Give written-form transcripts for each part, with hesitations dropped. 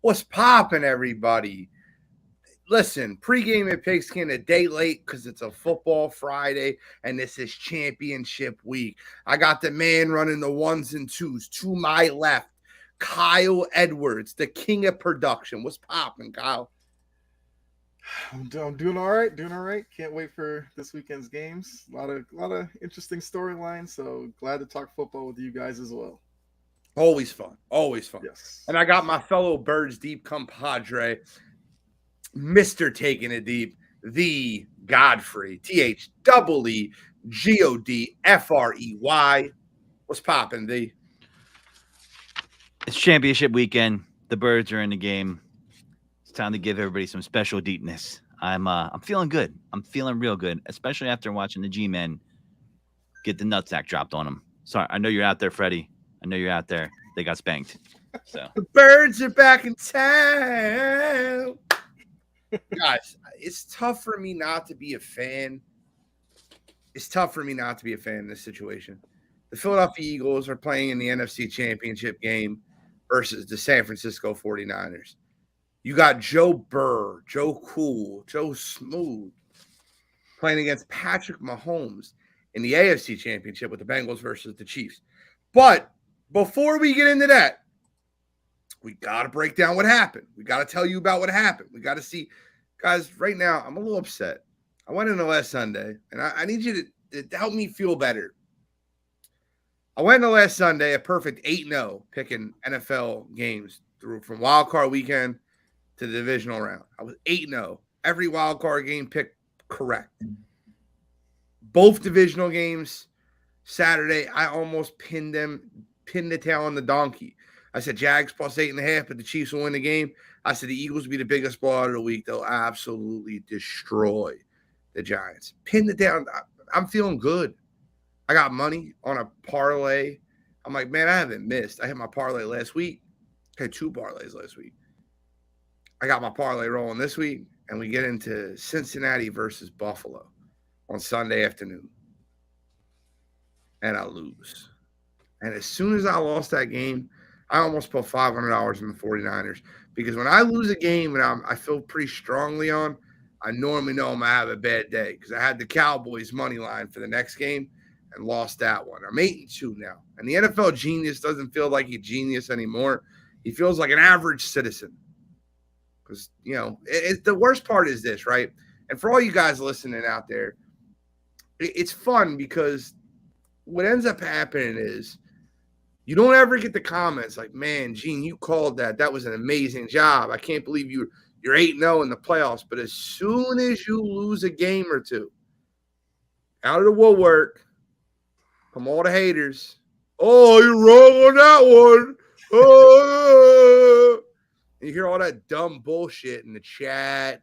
What's popping, everybody? Listen, Pregaming Pigskin a day late because it's a football Friday and this is championship week. I got the man running the ones and twos to my left, Kyle Edwards, the king of production. What's popping, Kyle? I'm doing all right. Doing all right. Can't wait for this weekend's games. A lot of interesting storylines. So glad to talk football with you guys as well. Always fun. Always fun. Yes. And I got my fellow Birds Deep compadre, Mr. Taking It Deep, the Godfrey, THEEGODFREY. What's popping, D? It's championship weekend. The Birds are in the game. It's time to give everybody some special deepness. I'm feeling good. I'm feeling real good, especially after watching the G-Men get the nutsack dropped on them. Sorry, I know you're out there, Freddie. I know you're out there. They got spanked. So The Birds are back in town. Guys, it's tough for me not to be a fan. It's tough for me not to be a fan in this situation. The Philadelphia Eagles are playing in the NFC Championship game versus the San Francisco 49ers. You got Joe Burr, Joe Cool, Joe Smooth playing against Patrick Mahomes in the AFC Championship with the Bengals versus the Chiefs. But before we get into that, we got to break down what happened. We got to tell you about what happened. We got to see. Guys, right now, I'm a little upset. I went into last Sunday, and I need you to help me feel better. I went into last Sunday, a perfect 8-0, picking NFL games through from wild card weekend to the divisional round. I was 8-0. Every wild card game picked correct. Both divisional games Saturday, I almost pinned the tail on the donkey. I said Jags plus 8.5, but the Chiefs will win the game. I said the Eagles will be the biggest blowout of the week. They'll absolutely destroy the Giants. Pin it down. I'm feeling good. I got money on a parlay. I'm like, man, I haven't missed. I had my parlay last week. I had 2 parlays last week. I got my parlay rolling this week, and we get into Cincinnati versus Buffalo on Sunday afternoon. And I lose. And as soon as I lost that game, I almost put $500 in the 49ers. Because when I lose a game and I feel pretty strongly on, I normally know I'm going to have a bad day. Because I had the Cowboys money line for the next game and lost that one. I'm 8-2 now. And the NFL genius doesn't feel like a genius anymore. He feels like an average citizen. Because, the worst part is this, right? And for all you guys listening out there, it's fun because what ends up happening is you don't ever get the comments like, man, Gene, you called that. That was an amazing job. I can't believe you're 8-0 in the playoffs. But as soon as you lose a game or two, out of the woodwork, from all the haters, oh, you're wrong on that one. Oh. You hear all that dumb bullshit in the chat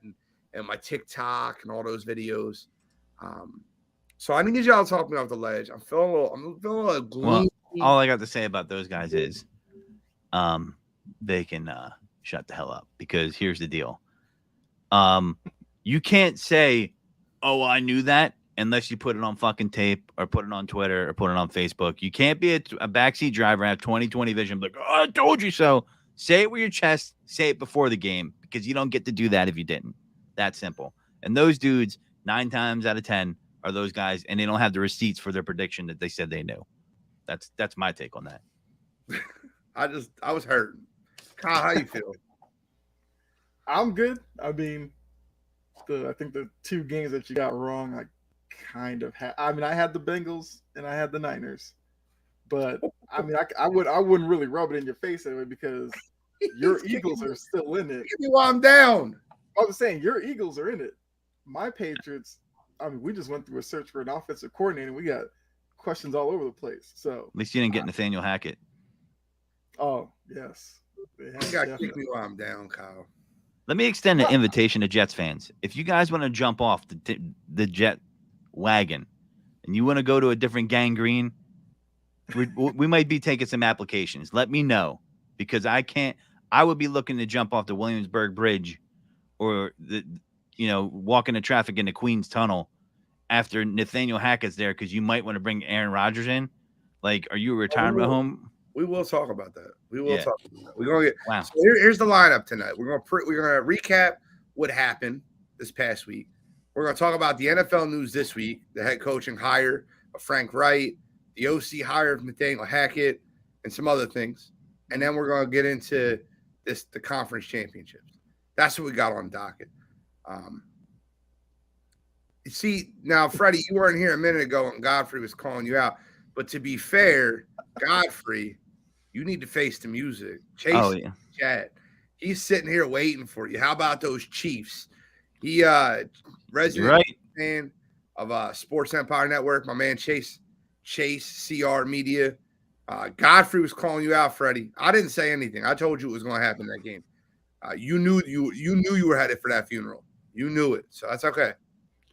and my TikTok and all those videos. So I need y'all to talk me off the ledge. I'm feeling a little gloomy. Well, all I got to say about those guys is they can shut the hell up, because here's the deal. You can't say, oh, I knew that, unless you put it on fucking tape or put it on Twitter or put it on Facebook. You can't be a backseat driver and have 20/20 vision, like, oh, I told you so. Say it with your chest. Say it before the game, because you don't get to do that if you didn't. That simple. And those dudes, 9 times out of 10, are those guys, and they don't have the receipts for their prediction that they said they knew. That's my take on that. I was hurt. Kyle, how you feel? I'm good. I mean, I think the 2 games that you got wrong, I kind of had. I mean, I had the Bengals and I had the Niners, but I mean, I wouldn't really rub it in your face anyway, because your Eagles are still in it. Give me while I'm down. I was saying your Eagles are in it. My Patriots. I mean, we just went through a search for an offensive coordinator. We got questions all over the place. So at least you didn't get Nathaniel Hackett. Oh, yes. You got to kick me while I'm down, Kyle. Let me extend an invitation to Jets fans. If you guys want to jump off the Jet wagon and you want to go to a different gangrene, we might be taking some applications. Let me know, because I would be looking to jump off the Williamsburg Bridge or walking the traffic into Queens Tunnel after Nathaniel Hackett's there, because you might want to bring Aaron Rodgers in. Like, are you a retirement home? We will talk about that. We will Yeah. talk about that. We're gonna get Wow. so here's the lineup tonight. We're gonna recap what happened this past week. We're gonna talk about the NFL news this week, the head coaching hire of Frank Wright, the OC hire of Nathaniel Hackett, and some other things. And then we're gonna get into the conference championships. That's what we got on docket. You see, now Freddie, you weren't here a minute ago and Godfrey was calling you out. But to be fair, Godfrey, you need to face the music. Chase, Oh, yeah. Chad, he's sitting here waiting for you. How about those Chiefs? He resident fan of Sports Empire Network. My man Chase CR Media. Godfrey was calling you out, Freddie. I didn't say anything. I told you it was going to happen in that game. You knew you were headed for that funeral. You knew it, so that's okay.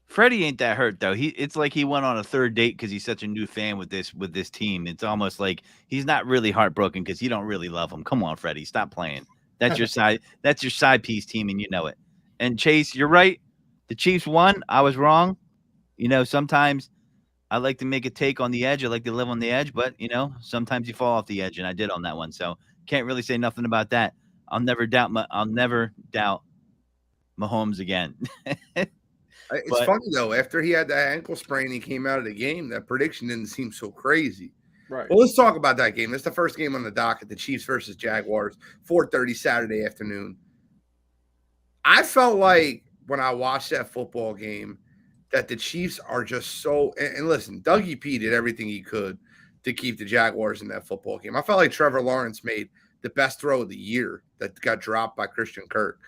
Freddie ain't that hurt though. It's like he went on a third date because he's such a new fan with this team. It's almost like he's not really heartbroken because you don't really love him. Come on, Freddie, stop playing. That's your side piece team, and you know it. And Chase, you're right. The Chiefs won. I was wrong. Sometimes I like to make a take on the edge. I like to live on the edge, but sometimes you fall off the edge, and I did on that one. So can't really say nothing about that. I'll never doubt Mahomes again. It's funny though. After he had that ankle sprain, he came out of the game. That prediction didn't seem so crazy. Right. Well, let's talk about that game. That's the first game on the docket: the Chiefs versus Jaguars, 4:30 Saturday afternoon. I felt like when I watched that football game that the Chiefs are just so. And listen, Dougie P did everything he could to keep the Jaguars in that football game. I felt like Trevor Lawrence made the best throw of the year that got dropped by Christian Kirk.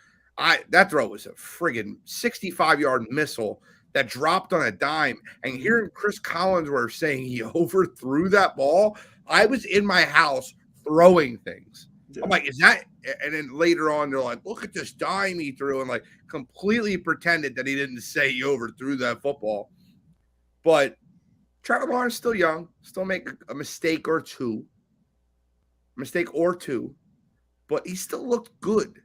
That throw was a friggin' 65-yard missile that dropped on a dime. And hearing Chris Collinsworth saying he overthrew that ball, I was in my house throwing things. Yeah. I'm like, is that? And then later on, they're like, look at this dime he threw, and like completely pretended that he didn't say he overthrew that football. But Trevor Lawrence still young, still make a mistake or two, but he still looked good.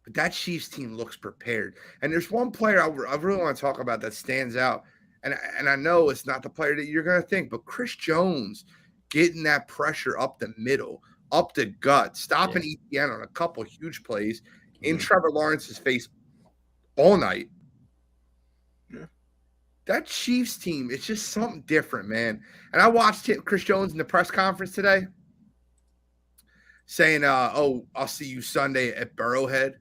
But that Chiefs team looks prepared. And there's one player I really want to talk about that stands out. And I know it's not the player that you're going to think, but Chris Jones getting that pressure up the middle, up the gut, stopping ETN on a couple huge plays in Trevor Lawrence's face all night. Yeah. That Chiefs team, it's just something different, man. And I watched Chris Jones in the press conference today saying, I'll see you Sunday at Burrowhead.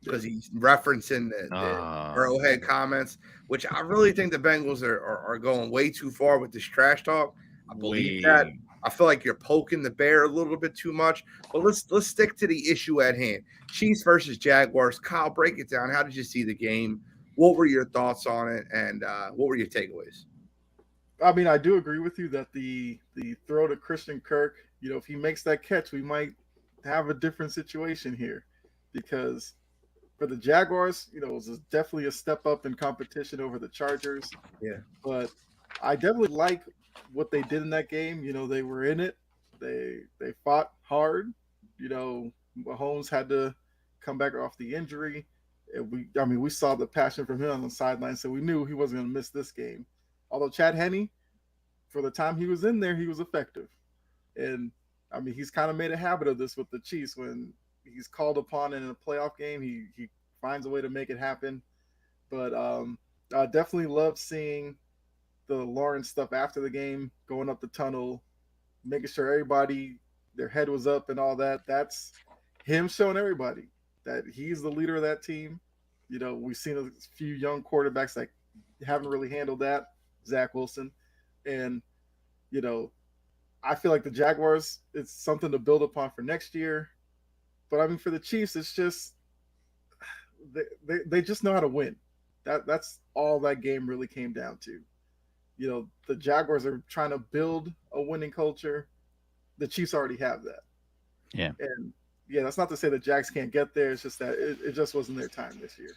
Because he's referencing the Burrowhead comments, which I really think the Bengals are going way too far with this trash talk. I believe that. I feel like you're poking the bear a little bit too much. But let's stick to the issue at hand. Chiefs versus Jaguars. Kyle, break it down. How did you see the game? What were your thoughts on it? And what were your takeaways? I mean, I do agree with you that the throw to Christian Kirk, if he makes that catch, we might have a different situation here. Because for the Jaguars, it was definitely a step up in competition over the Chargers. Yeah. But I definitely like what they did in that game. They were in it. They fought hard. Mahomes had to come back off the injury. We saw the passion from him on the sideline, so we knew he wasn't going to miss this game. Although Chad Henne, for the time he was in there, he was effective. And, he's kind of made a habit of this with the Chiefs. When he's called upon in a playoff game, he finds a way to make it happen. But I definitely love seeing the Lawrence stuff after the game, going up the tunnel, making sure everybody, their head was up and all that. That's him showing everybody that he's the leader of that team. We've seen a few young quarterbacks that haven't really handled that, Zach Wilson. And, I feel like the Jaguars, it's something to build upon for next year. But for the Chiefs, it's just they just know how to win. That's all that game really came down to. The Jaguars are trying to build a winning culture. The Chiefs already have that. Yeah. And that's not to say the Jags can't get there. It's just that it just wasn't their time this year.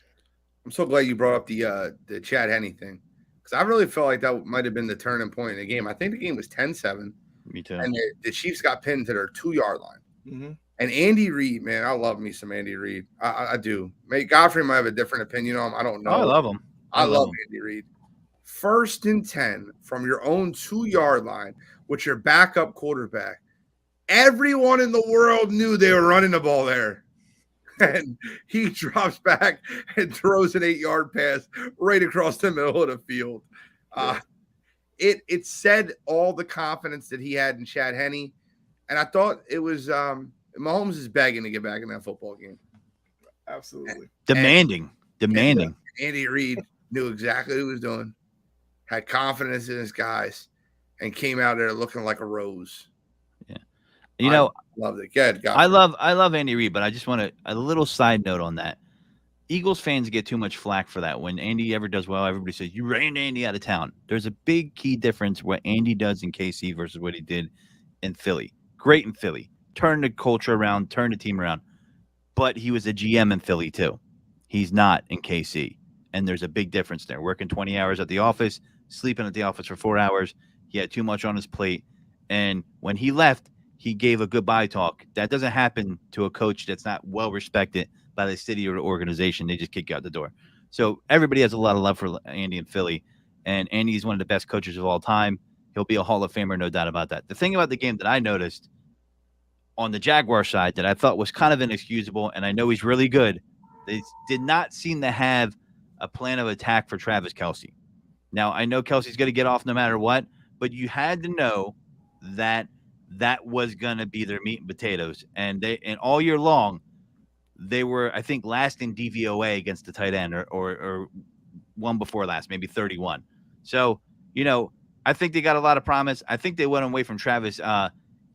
I'm so glad you brought up the Chad Henne thing, because I really felt like that might have been the turning point in the game. I think the game was 10-7. Me too. And the Chiefs got pinned to their 2-yard line. Mm-hmm. And Andy Reid, man, I love me some Andy Reid. I do. Godfrey might have a different opinion on him. I don't know. I love him. I love Andy Reid. 1st and 10 from your own 2-yard line with your backup quarterback. Everyone in the world knew they were running the ball there. And he drops back and throws an 8-yard pass right across the middle of the field. It said all the confidence that he had in Chad Henne. And I thought it was Mahomes is begging to get back in that football game. Absolutely. Demanding. Andy Reid knew exactly what he was doing, had confidence in his guys, and came out there looking like a rose. Yeah. I loved it. Good. I love Andy Reid, but I just want a little side note on that. Eagles fans get too much flack for that. When Andy ever does well, everybody says, you ran Andy out of town. There's a big key difference what Andy does in KC versus what he did in Philly. Great in Philly. Turned the culture around, turned the team around. But he was a GM in Philly too. He's not in KC. And there's a big difference there. Working 20 hours at the office, sleeping at the office for 4 hours. He had too much on his plate. And when he left, he gave a goodbye talk. That doesn't happen to a coach that's not well respected by the city or the organization. They just kick you out the door. So everybody has a lot of love for Andy in Philly. And Andy's one of the best coaches of all time. He'll be a Hall of Famer, no doubt about that. The thing about the game that I noticed on the Jaguar side that I thought was kind of inexcusable, and I know he's really good, they did not seem to have a plan of attack for Travis Kelce. Now, I know Kelsey's going to get off no matter what, but you had to know that was going to be their meat and potatoes. And all year long, they were, I think, last in DVOA against the tight end or one before last, maybe 31. So, I think they got a lot of promise. I think they went away from Travis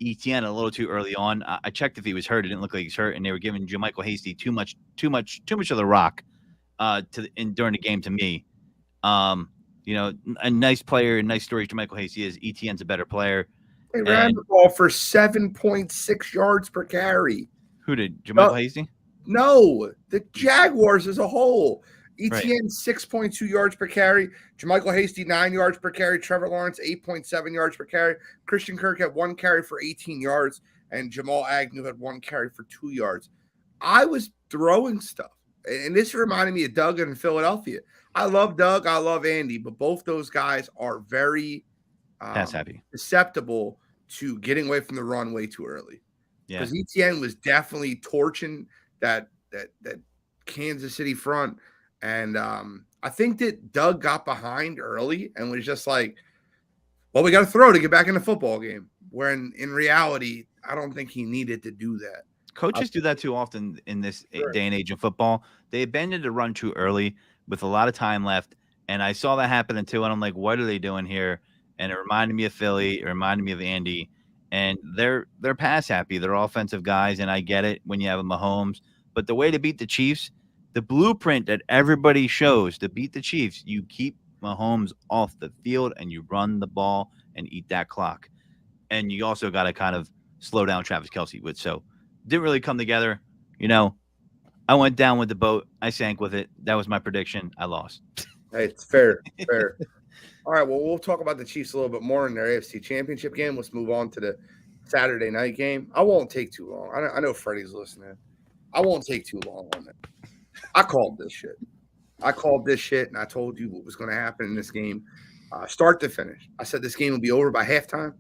Etienne a little too early on. I checked if he was hurt. It didn't look like he's hurt, and they were giving JaMychal Hasty too much of the rock during the game to me. A nice player, a nice story. JaMychal Hasty is. Etienne's a better player. They ran the ball for 7.6 yards per carry. Who did? JaMychal Hasty? No, the Jaguars as a whole. Etienne, 6.2 yards per carry. JaMychal Hasty, 9 yards per carry. Trevor Lawrence, 8.7 yards per carry. Christian Kirk had 1 carry for 18 yards. And Jamal Agnew had 1 carry for 2 yards. I was throwing stuff. And this reminded me of Doug in Philadelphia. I love Doug. I love Andy. But both those guys are very susceptible to getting away from the run way too early. Because Etienne was definitely torching that Kansas City front. And I think that Doug got behind early and was just like, well, we got to throw to get back in the football game. Where in reality, I don't think he needed to do that. Coaches do that too often in this day and age of football. They abandoned the run too early with a lot of time left. And I saw that happening too. And I'm like, what are they doing here? And it reminded me of Philly. It reminded me of Andy. And they're pass happy. They're offensive guys. And I get it when you have a Mahomes. But the way to beat the Chiefs, the blueprint that everybody shows to beat the Chiefs, you keep Mahomes off the field and you run the ball and eat that clock. And you also got to kind of slow down Travis Kelce. So didn't really come together. I went down with the boat. I sank with it. That was my prediction. I lost. Hey, it's fair. All right, well, we'll talk about the Chiefs a little bit more in their AFC Championship game. Let's move on to the Saturday night game. I won't take too long. I know Freddie's listening. I won't take too long on it. I called this shit, and I told you what was going to happen in this game, start to finish. I said this game will be over by halftime.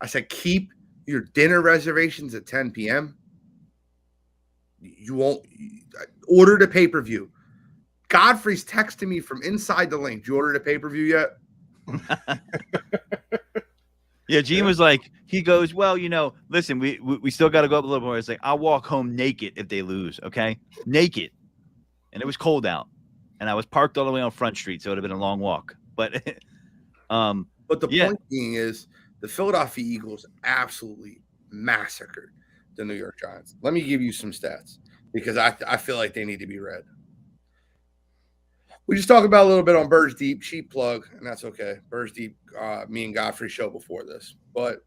I said keep your dinner reservations at 10 p.m. You won't order the pay-per-view. Godfrey's texting me from inside the link. Did you order the pay-per-view yet? Yeah, Gene was like, he goes, well, listen, we still got to go up a little more. It's like, I'll walk home naked if they lose, okay? Naked. And it was cold out. And I was parked all the way on Front Street, so it would have been a long walk. But the point being is the Philadelphia Eagles absolutely massacred the New York Giants. Let me give you some stats because I feel like they need to be read. We just talked about a little bit on Birds Deep, cheap plug, and that's okay. Birds Deep, me and Godfrey show before this. But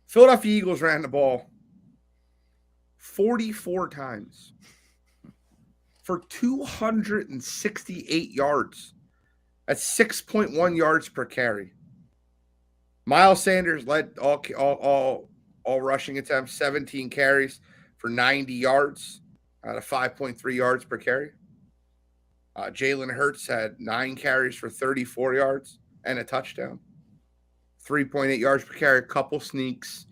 Philadelphia Eagles ran the ball 44 times for 268 yards. That's 6.1 yards per carry. Miles Sanders led all rushing attempts, 17 carries for 90 yards out of 5.3 yards per carry. Jalen Hurts had 9 carries for 34 yards and a touchdown. 3.8 yards per carry, a couple sneaks.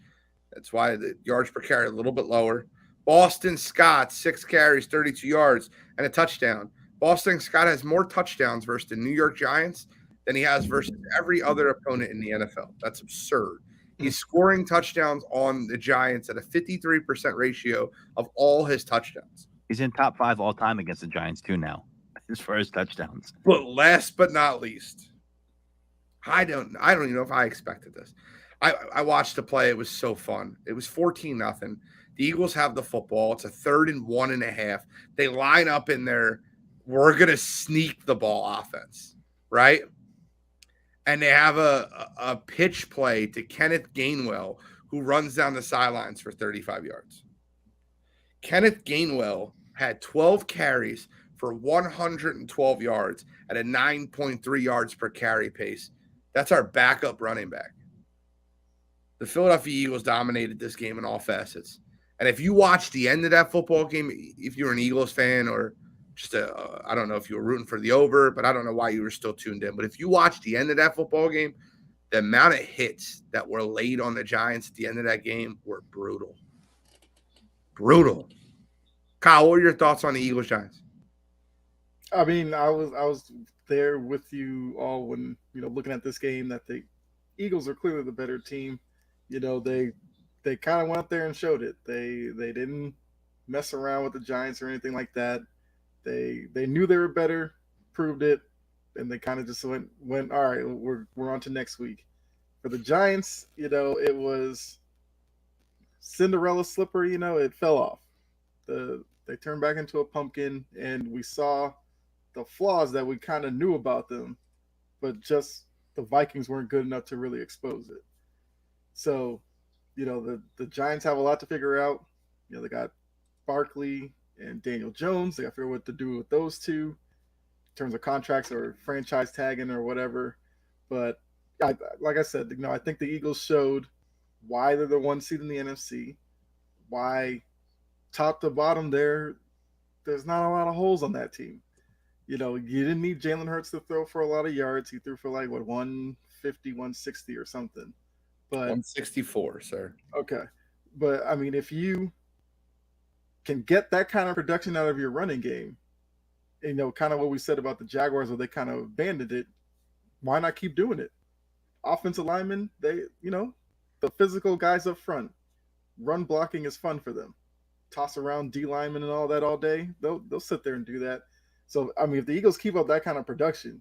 That's why the yards per carry a little bit lower. Boston Scott, 6 carries, 32 yards, and a touchdown. Boston Scott has more touchdowns versus the New York Giants than he has versus every other opponent in the NFL. That's absurd. He's scoring touchdowns on the Giants at a 53% ratio of all his touchdowns. He's in top 5 all time against the Giants too now, as far as touchdowns. But last but not least, I don't even know if I expected this. I watched the play. It was so fun. It was 14-0. The Eagles have the football. It's a 3rd and 1.5. They line up in their we're going to sneak the ball offense, right? And they have a pitch play to Kenneth Gainwell, who runs down the sidelines for 35 yards. Kenneth Gainwell had 12 carries for 112 yards at a 9.3 yards per carry pace. That's our backup running back. The Philadelphia Eagles dominated this game in all facets. And if you watch the end of that football game, if you're an Eagles fan or just I don't know if you were rooting for the over, but I don't know why you were still tuned in. But if you watch the end of that football game, the amount of hits that were laid on the Giants at the end of that game were brutal. Brutal. Kyle, what were your thoughts on the Eagles Giants? I mean, I was there with you all when, looking at this game, that the Eagles are clearly the better team. They kind of went out there and showed it. They didn't mess around with the Giants or anything like that. They knew they were better, proved it, and they kind of just went, all right, we're on to next week. For the Giants, it was Cinderella slipper, it fell off. They turned back into a pumpkin, and we saw the flaws that we kind of knew about them, but just the Vikings weren't good enough to really expose it. So, the Giants have a lot to figure out. They got Barkley and Daniel Jones. They got to figure out what to do with those two in terms of contracts or franchise tagging or whatever. But like I said, I think the Eagles showed why they're the 1 seed in the NFC, why top to bottom there's not a lot of holes on that team. You didn't need Jalen Hurts to throw for a lot of yards. He threw for 150, 160 or something. But 164, sir. Okay. But I mean, if you can get that kind of production out of your running game, kind of what we said about the Jaguars where they kind of abandoned it, why not keep doing it? Offensive linemen, the physical guys up front, run blocking is fun for them. Toss around D linemen and all that all day, they'll sit there and do that. So, I mean, if the Eagles keep up that kind of production,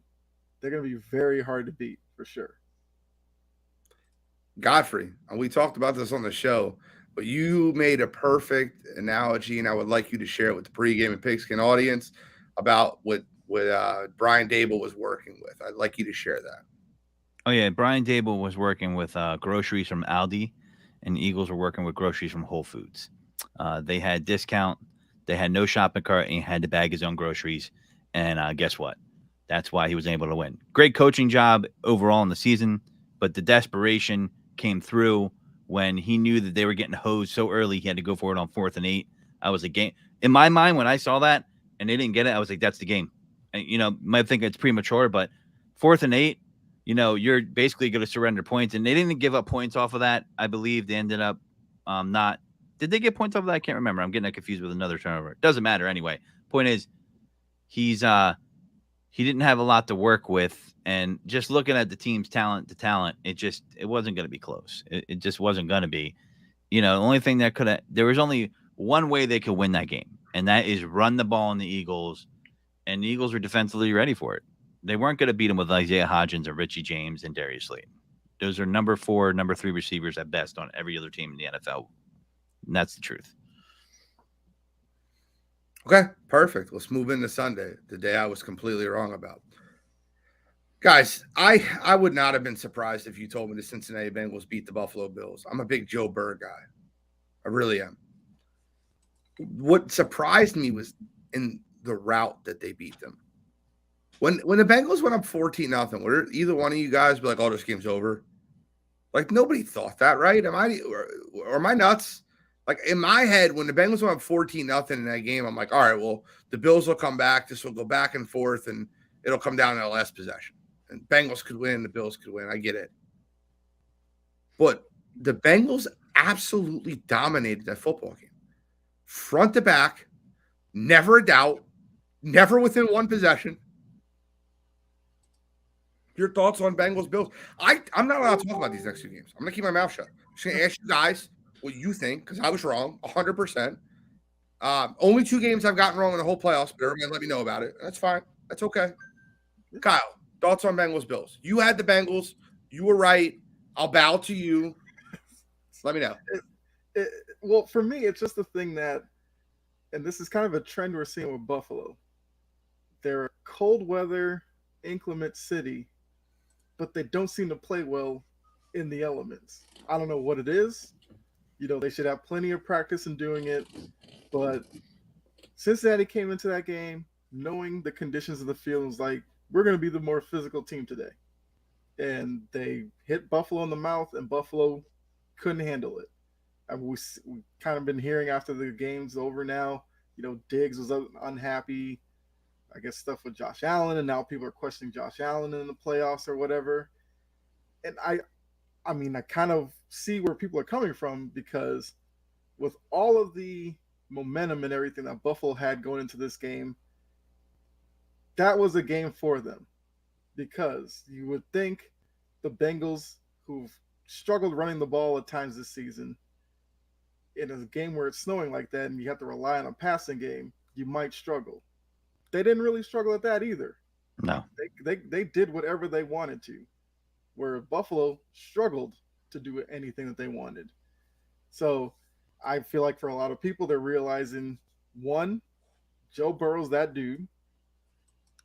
they're going to be very hard to beat for sure. Godfrey, we talked about this on the show, but you made a perfect analogy, and I would like you to share it with the Pregaming Pigskin audience about what Brian Dable was working with. I'd like you to share that. Oh, yeah. Brian Dable was working with groceries from Aldi, and the Eagles were working with groceries from Whole Foods. They had discount. They had no shopping cart, and he had to bag his own groceries. And guess what? That's why he was able to win. Great coaching job overall in the season, but the desperation came through when he knew that they were getting hosed so early. He had to go for it on 4th and 8. I was like, game in my mind when I saw that and they didn't get it. I was like, that's the game. And might think it's premature, but 4th and 8, you're basically going to surrender points. And they didn't give up points off of that. I believe they ended up not. Did they get points off of that? I can't remember. I'm getting confused with another turnover. It doesn't matter anyway. Point is, he didn't have a lot to work with. And just looking at the team's talent to talent, it wasn't going to be close. It just wasn't going to be. The only thing that there was only one way they could win that game, and that is run the ball on the Eagles. And the Eagles were defensively ready for it. They weren't going to beat them with Isaiah Hodgins or Richie James and Darius Slayton. Those are number 4, number 3 receivers at best on every other team in the NFL. And that's the truth. Okay, perfect. Let's move into Sunday, the day I was completely wrong about. Guys, I would not have been surprised if you told me the Cincinnati Bengals beat the Buffalo Bills. I'm a big Joe Burrow guy. I really am. What surprised me was in the route that they beat them. When the Bengals went up 14-0, would either one of you guys be like, oh, this game's over? Like, nobody thought that, right? Am I nuts? Like, in my head, when the Bengals went up 14-0 in that game, I'm like, all right, well, the Bills will come back. This will go back and forth, and it'll come down to the last possession. And Bengals could win, the Bills could win. I get it. But the Bengals absolutely dominated that football game. Front to back, never a doubt, never within one possession. Your thoughts on Bengals Bills? I'm not allowed to talk about these next two games. I'm gonna keep my mouth shut. I'm just gonna ask you guys what you think because I was wrong 100%. Only two games I've gotten wrong in the whole playoffs, but everybody let me know about it. That's fine. That's okay. Kyle, thoughts on Bengals Bills? You had the Bengals. You were right. I'll bow to you. Let me know. Well, for me, it's just the thing that, and this is kind of a trend we're seeing with Buffalo. They're a cold weather, inclement city, but they don't seem to play well in the elements. I don't know what it is. They should have plenty of practice in doing it. But Cincinnati came into that game knowing the conditions of the field was like, we're going to be the more physical team today. And they hit Buffalo in the mouth, and Buffalo couldn't handle it. I mean, we kind of been hearing after the game's over now, Diggs was unhappy. I guess stuff with Josh Allen, and now people are questioning Josh Allen in the playoffs or whatever. And I mean, I kind of see where people are coming from because with all of the momentum and everything that Buffalo had going into this game, that was a game for them because you would think the Bengals, who've struggled running the ball at times this season, in a game where it's snowing like that and you have to rely on a passing game, you might struggle. They didn't really struggle at that either. No. They did whatever they wanted to, where Buffalo struggled to do anything that they wanted. So I feel like for a lot of people, they're realizing, one, Joe Burrow's that dude.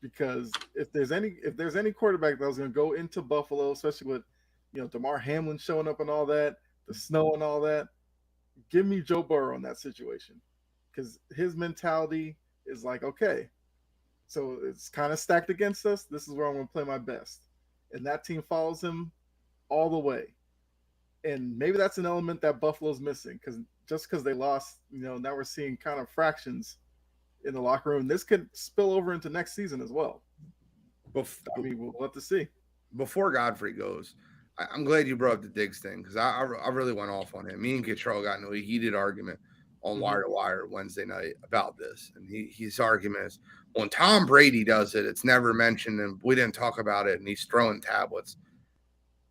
Because if there's any quarterback that was going to go into Buffalo, especially with Damar Hamlin showing up and all that, the snow and all that, give me Joe Burrow in that situation. Because his mentality is like, okay, so it's kind of stacked against us. This is where I'm going to play my best. And that team follows him all the way. And maybe that's an element that Buffalo's missing because they lost, now we're seeing kind of fractions in the locker room. This could spill over into next season as well. We'll have to see. Before Godfrey goes, I'm glad you brought up the Diggs thing because I really went off on him. Me and Kittrell got into a heated argument on Wire to Wire Wednesday night about this. And his argument is, when Tom Brady does it, it's never mentioned and we didn't talk about it and he's throwing tablets.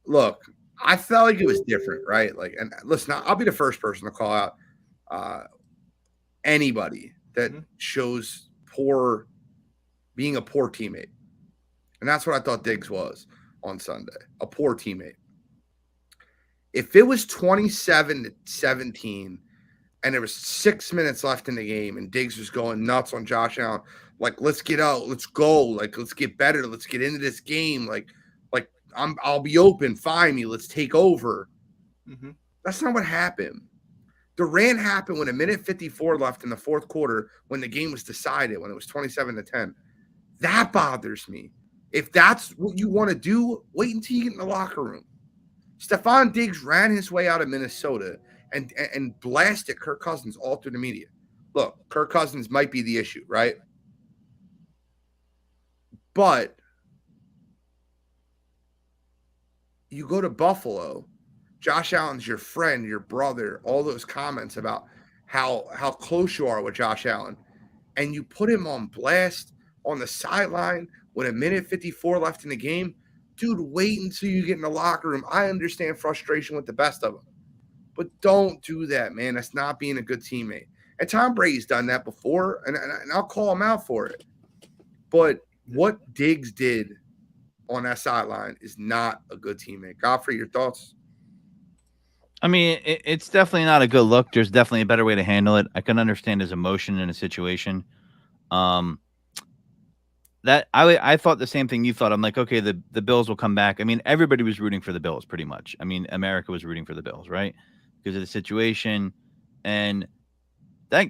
Look, I felt like it was different, right? Like, and listen, I'll be the first person to call out anybody that shows being a poor teammate. And that's what I thought Diggs was on Sunday, a poor teammate. If it was 27-17 and there was 6 minutes left in the game and Diggs was going nuts on Josh Allen, like, let's get out, let's go, like, let's get better, let's get into this game, like I'll be open, find me, let's take over. That's not what happened. The rant happened when 1:54 left in the fourth quarter when the game was decided, when it was 27-10. That bothers me. If that's what you want to do, wait until you get in the locker room. Stephon Diggs ran his way out of Minnesota and blasted Kirk Cousins all through the media. Look, Kirk Cousins might be the issue, right? But you go to Buffalo, Josh Allen's your friend, your brother, all those comments about how close you are with Josh Allen, and you put him on blast on the sideline with 1:54 left in the game. Dude, wait until you get in the locker room. I understand frustration with the best of them, but don't do that, man. That's not being a good teammate. And Tom Brady's done that before, and I'll call him out for it. But what Diggs did on that sideline is not a good teammate. Godfrey, your thoughts? I mean, it's definitely not a good look. There's definitely a better way to handle it. I can understand his emotion in a situation. That I thought the same thing you thought. I'm like, okay, the Bills will come back. I mean, everybody was rooting for the Bills pretty much. I mean, America was rooting for the Bills, right? Because of the situation. And that,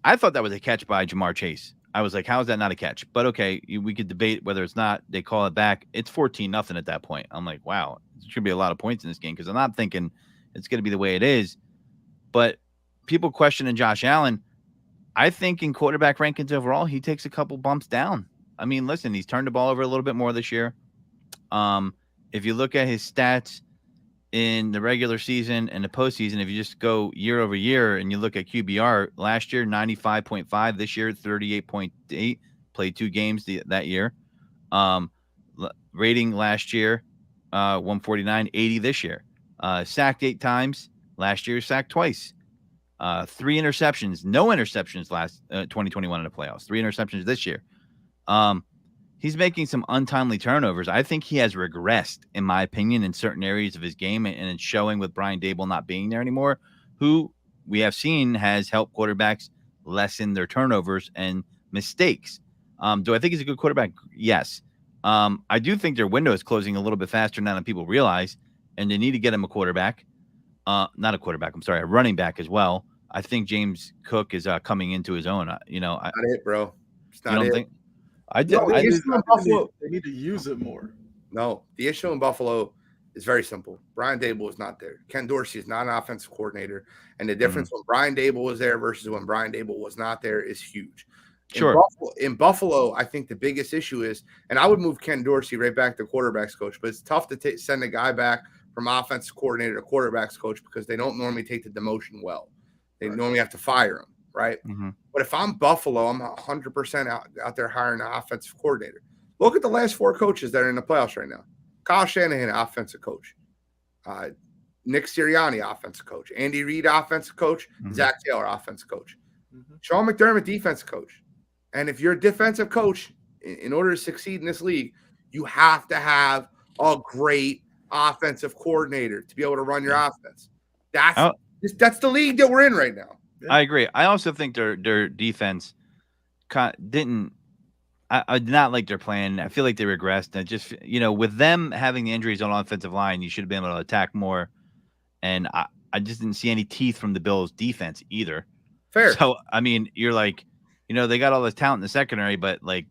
I thought that was a catch by Jamar Chase. I was like, how is that not a catch? But okay, we could debate whether it's not. They call it back. It's 14-0 at that point. I'm like, wow, there should be a lot of points in this game because I'm not thinking it's going to be the way it is. But people questioning Josh Allen, I think in quarterback rankings overall, he takes a couple bumps down. I mean, listen, he's turned the ball over a little bit more this year. If you look at his stats, in the regular season and the postseason, if you just go year over year and you look at QBR, last year 95.5, this year 38.8, played 2 games that year. Rating last year 149, 80 this year. Sacked 8 times, last year sacked twice. 3 interceptions, no interceptions last 2021 in the playoffs. 3 interceptions this year. He's making some untimely turnovers. I think he has regressed, in my opinion, in certain areas of his game, and it's showing with Brian Dable not being there anymore, who we have seen has helped quarterbacks lessen their turnovers and mistakes. Do I think he's a good quarterback? Yes. I do think their window is closing a little bit faster now than people realize, and they need to get him a quarterback. Not a quarterback, I'm sorry, a running back as well. I think James Cook is coming into his own. Not it, bro. It's not it. Think? I do. No, the issue in Buffalo, they need to use it more. No, the issue in Buffalo is very simple. Brian Dable is not there. Ken Dorsey is not an offensive coordinator, and the difference when Brian Dable was there versus when Brian Dable was not there is huge. Sure. In Buffalo, I think the biggest issue is, and I would move Ken Dorsey right back to quarterbacks coach, but it's tough to send a guy back from offensive coordinator to quarterbacks coach because they don't normally take the demotion well. They normally have to fire him, right? Mm-hmm. But if I'm Buffalo, I'm 100% out there hiring an offensive coordinator. Look at the last 4 coaches that are in the playoffs right now. Kyle Shanahan, offensive coach. Nick Sirianni, offensive coach. Andy Reid, offensive coach. Zach Taylor, offensive coach. Sean McDermott, defensive coach. And if you're a defensive coach, in order to succeed in this league, you have to have a great offensive coordinator to be able to run your offense. That's the league that we're in right now. I agree. I also think their defense didn't. I did not like their plan. I feel like they regressed. And just with them having the injuries on offensive line, you should have been able to attack more. And I just didn't see any teeth from the Bills' defense either. Fair. So I mean, you're like, they got all this talent in the secondary, but like,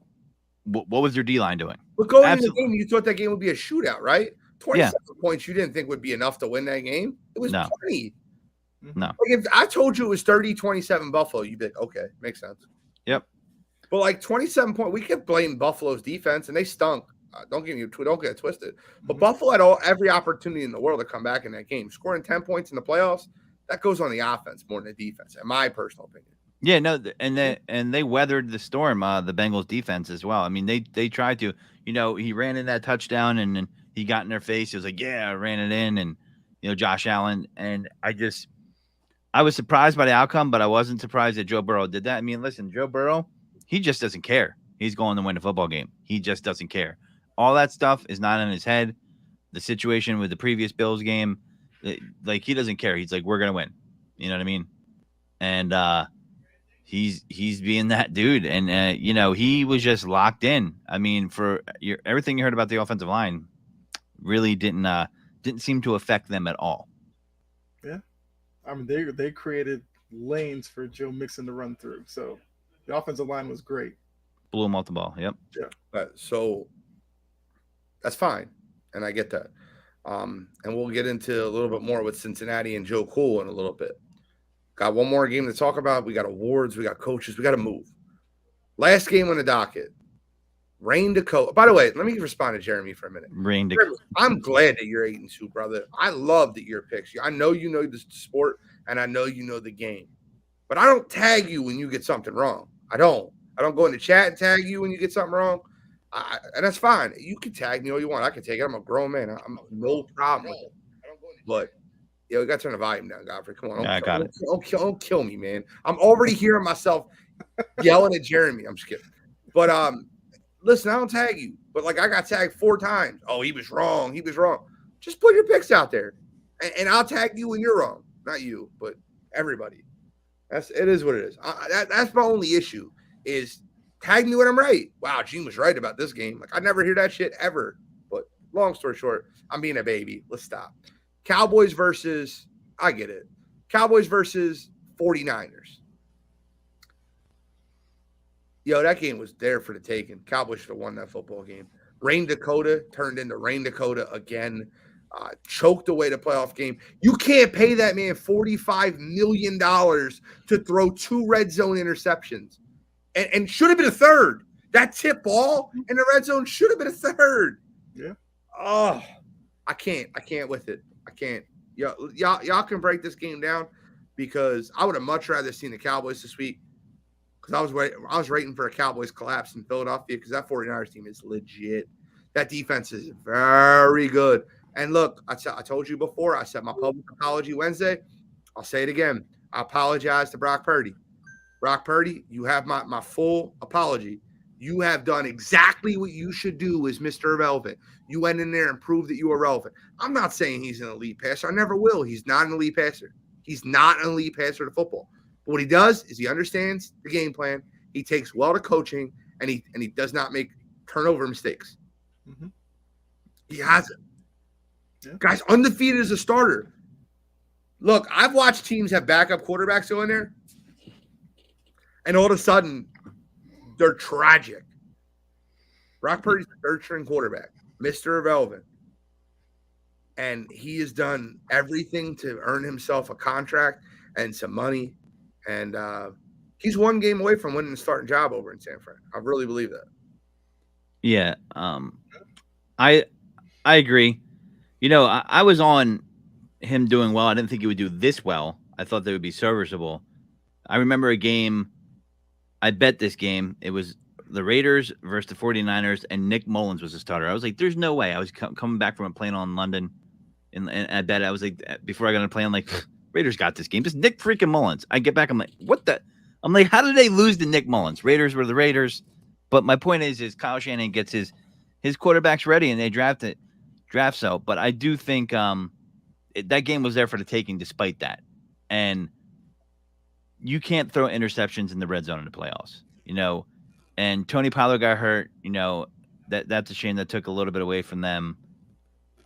what was their D line doing? But going into the game, you thought that game would be a shootout, right? 27 points you didn't think would be enough to win that game. It was 20. No. Like if I told you it was 30-27 Buffalo, you'd be like, okay, makes sense. Yep. But like 27 points, we could blame Buffalo's defense, and they stunk. Don't get it twisted. But Buffalo had every opportunity in the world to come back in that game. Scoring 10 points in the playoffs, that goes on the offense more than the defense, in my personal opinion. Yeah, no, and they weathered the storm, the Bengals defense as well. I mean, they tried to, he ran in that touchdown and then he got in their face. He was like, yeah, I ran it in. And, Josh Allen. And I was surprised by the outcome, but I wasn't surprised that Joe Burrow did that. I mean, listen, Joe Burrow, he just doesn't care. He's going to win a football game. He just doesn't care. All that stuff is not in his head. The situation with the previous Bills game, like he doesn't care. He's like, we're going to win. You know what I mean? And, he's being that dude. And, he was just locked in. I mean, for everything you heard about the offensive line really didn't seem to affect them at all. Yeah. I mean, they created lanes for Joe Mixon to run through. So the offensive line was great. Blew him off the ball. Yep. Yeah. So that's fine. And I get that. And we'll get into a little bit more with Cincinnati and Joe Cool in a little bit. Got one more game to talk about. We got awards. We got coaches. We got to move. Last game on the docket. Rain Dakota. By the way, let me respond to Jeremy for a minute. Rain Dakota. I'm glad that you're 8-2, brother. I love that you're picks. I know you know the sport, and I know you know the game. But I don't tag you when you get something wrong. I don't go in the chat and tag you when you get something wrong. And that's fine. You can tag me all you want. I can take it. I'm a grown man. I'm no problem with it. But we got to turn the volume down, Godfrey. Come on. I got it. Don't kill me, man. I'm already hearing myself yelling at Jeremy. I'm just kidding. But listen, I don't tag you. But like I got tagged 4 times. Oh, he was wrong. Just put your picks out there. And I'll tag you when you're wrong. Not you, but everybody. It is what it is. That's my only issue is tag me when I'm right. Wow, Gene was right about this game. Like I never hear that shit ever. But long story short, I'm being a baby. Let's stop. Cowboys versus 49ers. That game was there for the taking. Cowboys should have won that football game. Rain Dakota turned into Rain Dakota again. Choked away the playoff game. You can't pay that man $45 million to throw 2 red zone interceptions. And should have been a third. That tip ball in the red zone should have been a third. Yeah. Oh, I can't with it. I can't. Y'all can break this game down because I would have much rather seen the Cowboys this week because I was waiting for a Cowboys collapse in Philadelphia because that 49ers team is legit. That defense is very good. And look, I told you before, I said my public apology Wednesday. I'll say it again. I apologize to Brock Purdy. Brock Purdy, you have my full apology. You have done exactly what you should do as Mr. Irrelevant. You went in there and proved that you were relevant. I'm not saying he's an elite passer. I never will. He's not an elite passer. He's not an elite passer to football. But what he does is he understands the game plan. He takes well to coaching, and he does not make turnover mistakes. Mm-hmm. He has it. Yeah. Guys, undefeated as a starter. Look, I've watched teams have backup quarterbacks go in there, and all of a sudden, they're tragic. Brock Purdy's the third-string quarterback, Mr. Irrelevant. And he has done everything to earn himself a contract and some money. And he's one game away from winning the starting job over in San Fran. I really believe that. Yeah. I agree. You know, I was on him doing well. I didn't think he would do this well. I thought they would be serviceable. I remember a game. I bet this game. It was the Raiders versus the 49ers, and Nick Mullins was the starter. I was like, there's no way. I was coming back from a plane on London, and I bet I was like, before I got on a plane, I'm like, Raiders got this game. Just Nick freaking Mullins. I get back, I'm like, what the? I'm like, how did they lose to Nick Mullins? Raiders were the Raiders. But my point is Kyle Shanahan gets his quarterbacks ready, and they draft so. But I do think that game was there for the taking despite that. And you can't throw interceptions in the red zone in the playoffs, you know. And Tony Pollard got hurt, you know. That's a shame. That took a little bit away from them.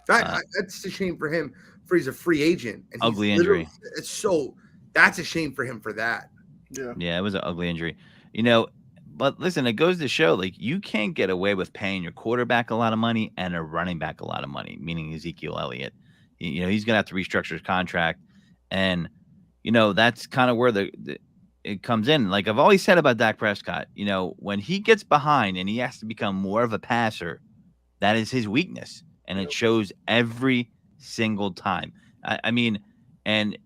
That's a shame for him. For he's a free agent. And ugly injury. That's a shame for him for that. Yeah, it was an ugly injury, you know. But listen, it goes to show, like, you can't get away with paying your quarterback a lot of money and a running back a lot of money, meaning Ezekiel Elliott. You know, he's going to have to restructure his contract. And, you know, that's kind of where it comes in. Like I've always said about Dak Prescott, you know, when he gets behind and he has to become more of a passer, that is his weakness. And it shows every single time. I mean, and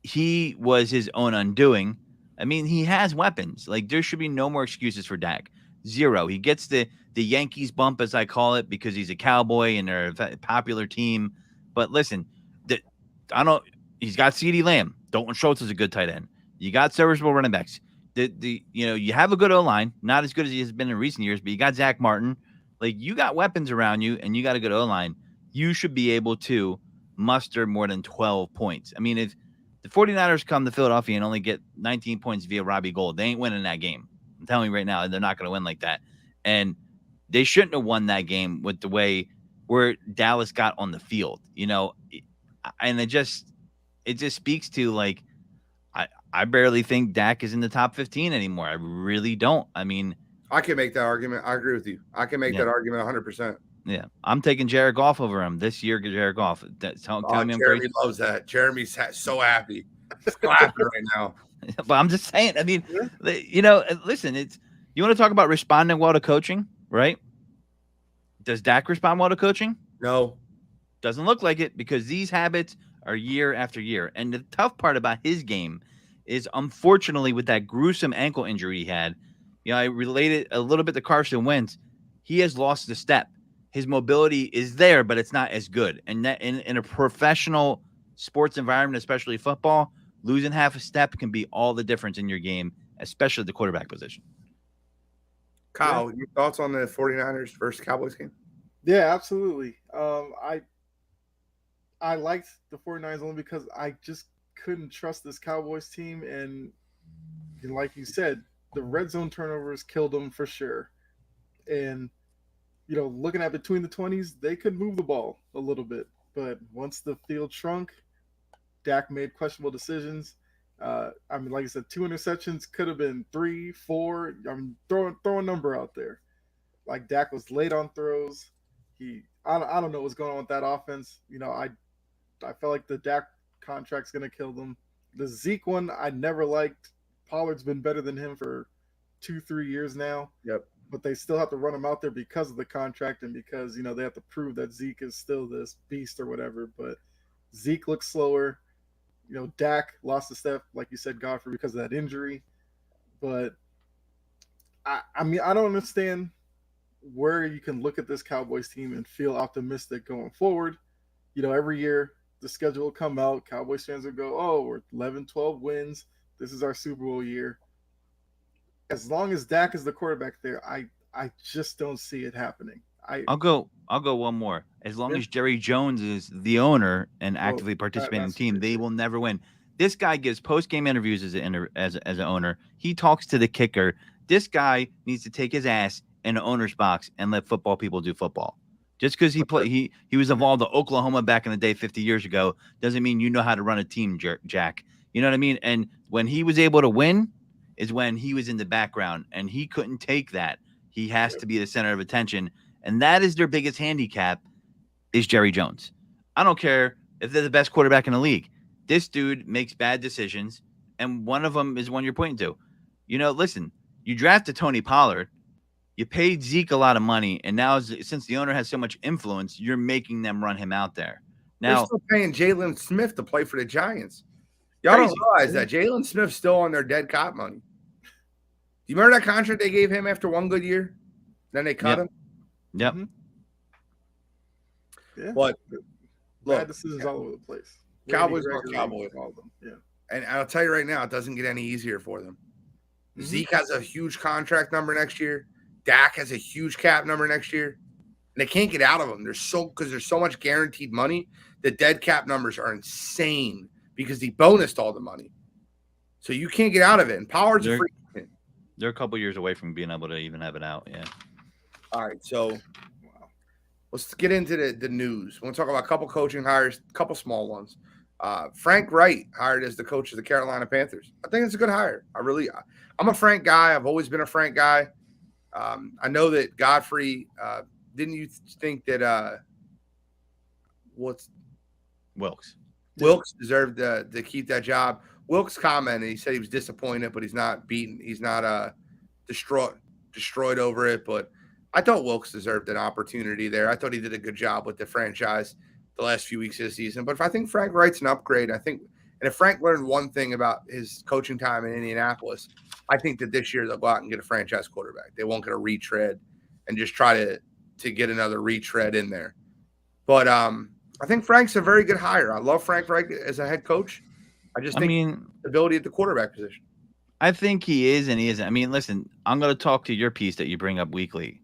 he was his own undoing. I mean, he has weapons. Like, there should be no more excuses for Dak. Zero. He gets the Yankees bump, as I call it, because he's a Cowboy and they're a popular team. But listen, he's got CeeDee Lamb. Dalton Schultz is a good tight end. You got serviceable running backs. You know, you have a good O-line, not as good as he has been in recent years, but you got Zach Martin. Like, you got weapons around you, and you got a good O-line. You should be able to muster more than 12 points. I mean, if the 49ers come to Philadelphia and only get 19 points via Robbie Gould, they ain't winning that game. I'm telling you right now, they're not going to win like that. And they shouldn't have won that game with the way where Dallas got on the field, you know. And it just speaks to, like, I barely think Dak is in the top 15 anymore. I really don't. I mean, I can make that argument. I agree with you. I can make that argument 100%. Yeah, I'm taking Jared Goff over him this year. Jared Goff. Tell me I'm Jeremy crazy. Loves that. Jeremy's so happy. He's clapping right now. But I'm just saying. I mean, you know, listen. You want to talk about responding well to coaching, right? Does Dak respond well to coaching? No, doesn't look like it, because these habits are year after year. And the tough part about his game is, unfortunately, with that gruesome ankle injury he had, you know, I related a little bit to Carson Wentz. He has lost the step. His mobility is there, but it's not as good. And that in a professional sports environment, especially football, losing half a step can be all the difference in your game, especially the quarterback position. Kyle, your thoughts on the 49ers versus Cowboys game? Yeah, absolutely. I liked the 49ers only because I just couldn't trust this Cowboys team. And like you said, the red zone turnovers killed them for sure. And, you know, looking at between the 20s, they could move the ball a little bit. But once the field shrunk, Dak made questionable decisions. I mean, like I said, 2 interceptions, could have been 3, 4. I mean, throw a number out there. Like, Dak was late on throws. I don't know what's going on with that offense. You know, I felt like the Dak contract's going to kill them. The Zeke one, I never liked. Pollard's been better than him for 2-3 years now. Yep. but they still have to run him out there because of the contract and because they have to prove that Zeke is still this beast or whatever. But Zeke looks slower. Dak lost a step, like you said, Godfrey, because of that injury. But I mean, I don't understand where you can look at this Cowboys team and feel optimistic going forward. Every year the schedule will come out. Cowboys fans will go, oh, we're 11, 12 wins. This is our Super Bowl year. As long as Dak is the quarterback there, I just don't see it happening. I'll go one more. As long as Jerry Jones is the owner and actively participating in the team, they will never win. This guy gives post-game interviews as an owner. He talks to the kicker. This guy needs to take his ass in the owner's box and let football people do football. Just because he was involved in Oklahoma back in the day 50 years ago doesn't mean you know how to run a team, Jack. You know what I mean? And when he was able to win is when he was in the background, and he couldn't take that. He has to be the center of attention, and that is their biggest handicap is Jerry Jones. I don't care if they're the best quarterback in the league. This dude makes bad decisions, and one of them is one you're pointing to. Listen, you drafted Tony Pollard. You paid Zeke a lot of money, and now since the owner has so much influence, you're making them run him out there. Now they're still paying Jalen Smith to play for the Giants. Y'all don't realize that Jalen Smith's still on their dead cop money. Do you remember that contract they gave him after one good year? Then they cut him. Yep. Yeah. But look, bad decisions all over the place. Cowboys are Cowboys. All of them. Yeah. And I'll tell you right now, it doesn't get any easier for them. Zeke has a huge contract number next year. Dak has a huge cap number next year. And they can't get out of them. Because there's so much guaranteed money. The dead cap numbers are insane because he bonused all the money. So you can't get out of it. And Pollard's a free. They're a couple years away from being able to even have it out. Yeah. All right. So let's get into the news. We'll talk about a couple coaching hires, a couple small ones. Frank Wright hired as the coach of the Carolina Panthers. I think it's a good hire. I'm a Frank guy. I've always been a Frank guy. I know that Godfrey, didn't you think that Wilkes deserved to keep that job? Wilkes commented, he said he was disappointed, but he's not beaten. He's not destroyed over it. But I thought Wilkes deserved an opportunity there. I thought he did a good job with the franchise the last few weeks of the season. But if I think Frank Wright's an upgrade, and if Frank learned one thing about his coaching time in Indianapolis, I think that this year they'll go out and get a franchise quarterback. They won't get a retread and just try to get another retread in there. But I think Frank's a very good hire. I love Frank Wright as a head coach. I think ability at the quarterback position. I think he is and he isn't. I mean, listen, I'm going to talk to your piece that you bring up weekly.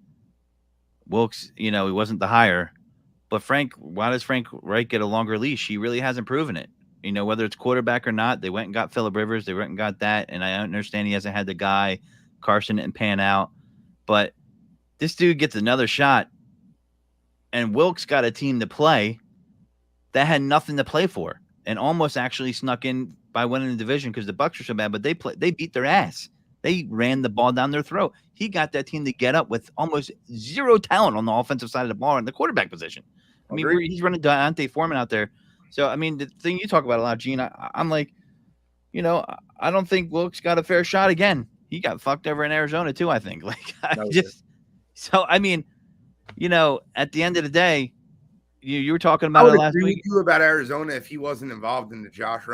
Wilkes, he wasn't the hire, but why does Frank Wright get a longer leash? He really hasn't proven it. Whether it's quarterback or not, they went and got Phillip Rivers. They went and got that. And I understand he hasn't had the guy, Carson, and pan out. But this dude gets another shot. And Wilkes got a team to play that had nothing to play for and almost actually snuck in by winning the division because the Bucs are so bad. But they beat their ass. They ran the ball down their throat. He got that team to get up with almost zero talent on the offensive side of the ball in the quarterback position. I mean, he's running Deontay Foreman out there. So, I mean, the thing you talk about a lot, Gene, I'm like, I don't think Wilkes got a fair shot again. He got fucked over in Arizona, too, I think. So, I mean, at the end of the day, you were talking about it last week. I would agree with you about Arizona if he wasn't involved in the Josh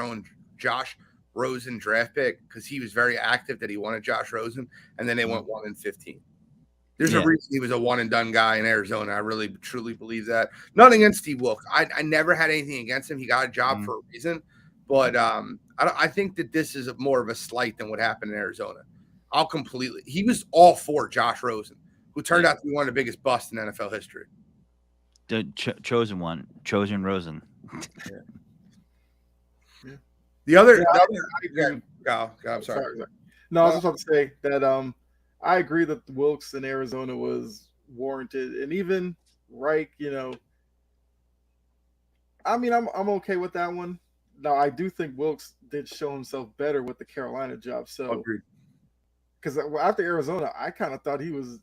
Rosen draft pick because he was very active that he wanted Josh Rosen, and then they went 1-15. There's a reason he was a one-and-done guy in Arizona. I really, truly believe that. Nothing against Steve Wilkes. I never had anything against him. He got a job for a reason. But I think that this is more of a slight than what happened in Arizona. He was all for Josh Rosen, who turned out to be one of the biggest busts in NFL history. The chosen Rosen. Yeah. The other I'm sorry. No, I was just about to say that I agree that Wilkes in Arizona was warranted, and even Reich, I mean, I'm okay with that one. Now, I do think Wilkes did show himself better with the Carolina job. So, because after Arizona, I kind of thought he was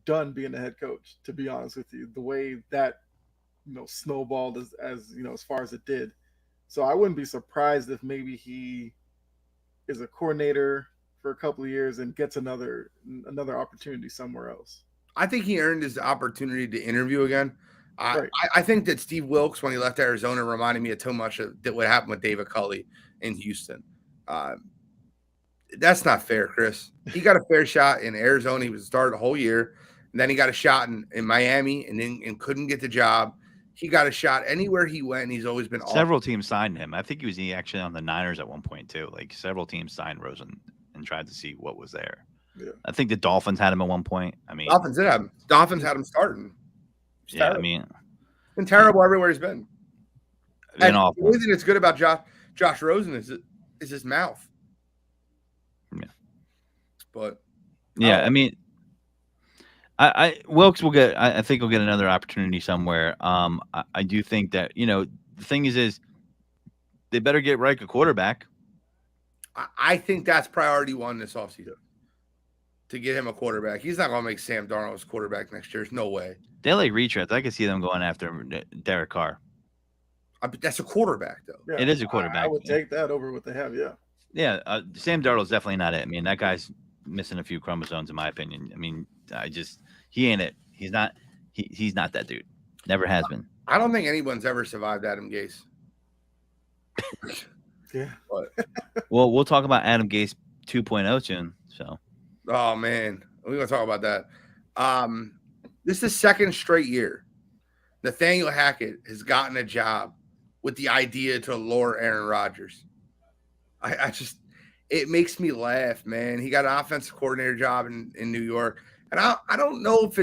done being the head coach. To be honest with you, the way that snowballed as far as it did. So I wouldn't be surprised if maybe he is a coordinator for a couple of years and gets another opportunity somewhere else. I think he earned his opportunity to interview again. Right. I think that Steve Wilkes, when he left Arizona, reminded me of too much of what happened with David Culley in Houston. That's not fair, Chris. He got a fair shot in Arizona. He was started the whole year. And then he got a shot in Miami and couldn't get the job. He got a shot anywhere he went. And he's always been several teams signed him. I think he was actually on the Niners at one point too. Like several teams signed Rosen and tried to see what was there. Yeah. I think the Dolphins had him at one point. I mean, Dolphins did have him. Dolphins had him starting. Yeah, terrible. I mean, been terrible everywhere he's been. And the awful. only thing that's good about Josh Rosen is his mouth. Yeah. But yeah, I mean, I Wilkes will get. I think he'll get another opportunity somewhere. I do think that the thing is they better get Reich a quarterback. I think that's priority one this offseason. To get him a quarterback. He's not going to make Sam Darnold's quarterback next year. There's no way. They like retreads. I can see them going after Derek Carr. That's a quarterback, though. Yeah, it is a quarterback. I would take that over what they have, yeah. Yeah, Sam Darnold's definitely not it. I mean, that guy's missing a few chromosomes, in my opinion. I mean, he ain't it. He's not that dude. Never has been. I don't think anyone's ever survived Adam Gase. Yeah. Well, we'll talk about Adam Gase 2.0 soon, so. Oh, man. We're going to talk about that. This is the second straight year Nathaniel Hackett has gotten a job with the idea to lure Aaron Rodgers. It makes me laugh, man. He got an offensive coordinator job in New York. And I don't know if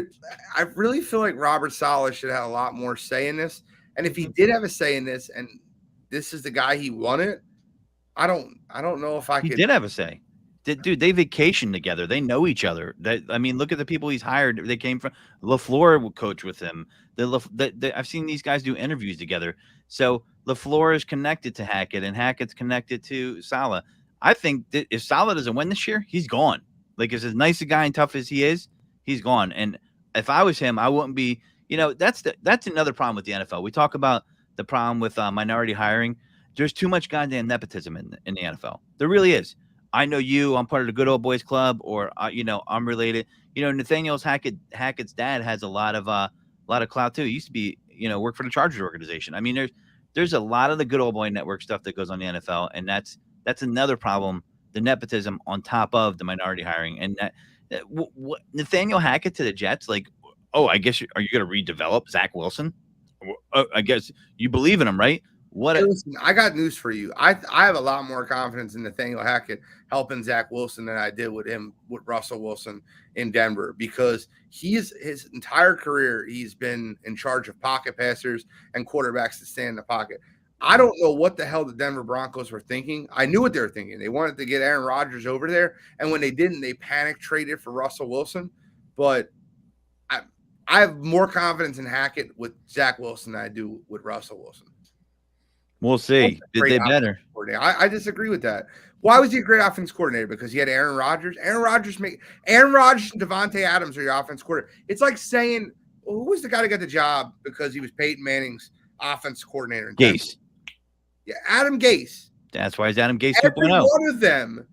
I really feel like Robert Saleh should have a lot more say in this. And if he did have a say in this and this is the guy he wanted, I don't know if I could. He did have a say. Dude, they vacation together. They know each other. I mean, look at the people he's hired. They came from LaFleur would coach with him. I've seen these guys do interviews together. So LaFleur is connected to Hackett, and Hackett's connected to Saleh. I think that if Saleh doesn't win this year, he's gone. Like, as nice a guy and tough as he is, he's gone. And if I was him, I wouldn't be. That's another problem with the NFL. We talk about the problem with minority hiring. There's too much goddamn nepotism in the NFL. There really is. I know you. I'm part of the good old boys club, or I'm related. Nathaniel Hackett's dad has a lot of clout too. He used to be work for the Chargers organization. I mean, there's a lot of the good old boy network stuff that goes on in the NFL, and that's another problem. The nepotism on top of the minority hiring, and Nathaniel Hackett to the Jets. Like, I guess are you going to redevelop Zach Wilson? I guess you believe in him, right? Listen, I got news for you. I have a lot more confidence in Nathaniel Hackett helping Zach Wilson than I did with Russell Wilson in Denver, because his entire career he's been in charge of pocket passers and quarterbacks that stand in the pocket. I don't know what the hell the Denver Broncos were thinking. I knew what they were thinking. They wanted to get Aaron Rodgers over there, and when they didn't, they panic traded for Russell Wilson. But I have more confidence in Hackett with Zach Wilson than I do with Russell Wilson. We'll see. Did they better? I disagree with that. Why was he a great offense coordinator? Because he had Aaron Rodgers. Aaron Rodgers and Devontae Adams are your offense coordinator. It's like saying, who was the guy that got the job because he was Peyton Manning's offense coordinator? Gase. Yeah, Adam Gase. That's why he's Adam Gase 2.0. Every one of them.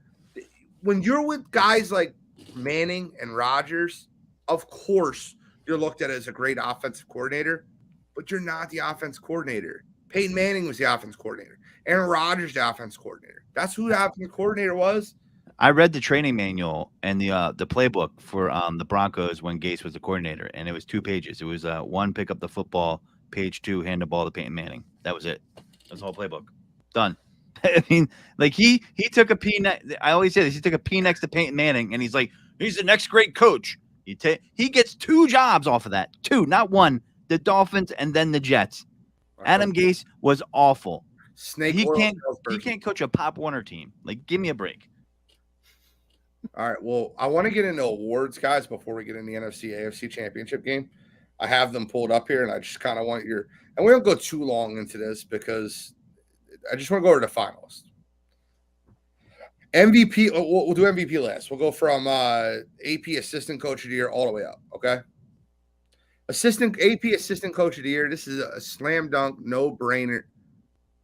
When you're with guys like Manning and Rodgers, of course you're looked at as a great offensive coordinator, but you're not the offense coordinator. Peyton Manning was the offense coordinator. Aaron Rodgers, the offense coordinator. That's who the offense coordinator was. I read the training manual and the playbook for the Broncos when Gase was the coordinator, and it was 2 pages. It was 1, pick up the football, page 2, hand the ball to Peyton Manning. That was it. That's the whole playbook. Done. I mean, like he took a P. I always say this. He took a P next to Peyton Manning, and he's like, he's the next great coach. He gets 2 jobs off of that. 2, not 1. The Dolphins and then the Jets. Adam Gase was awful. He can't coach a Pop Warner team. Like, give me a break. All right. Well, I want to get into awards, guys, before we get in the NFC AFC championship game. I have them pulled up here, and I just kind of want and we don't go too long into this because I just want to go over the finalists. MVP, we'll do MVP last. We'll go from AP Assistant Coach of the Year all the way up, okay? AP Assistant Coach of the Year. This is a slam dunk, no brainer.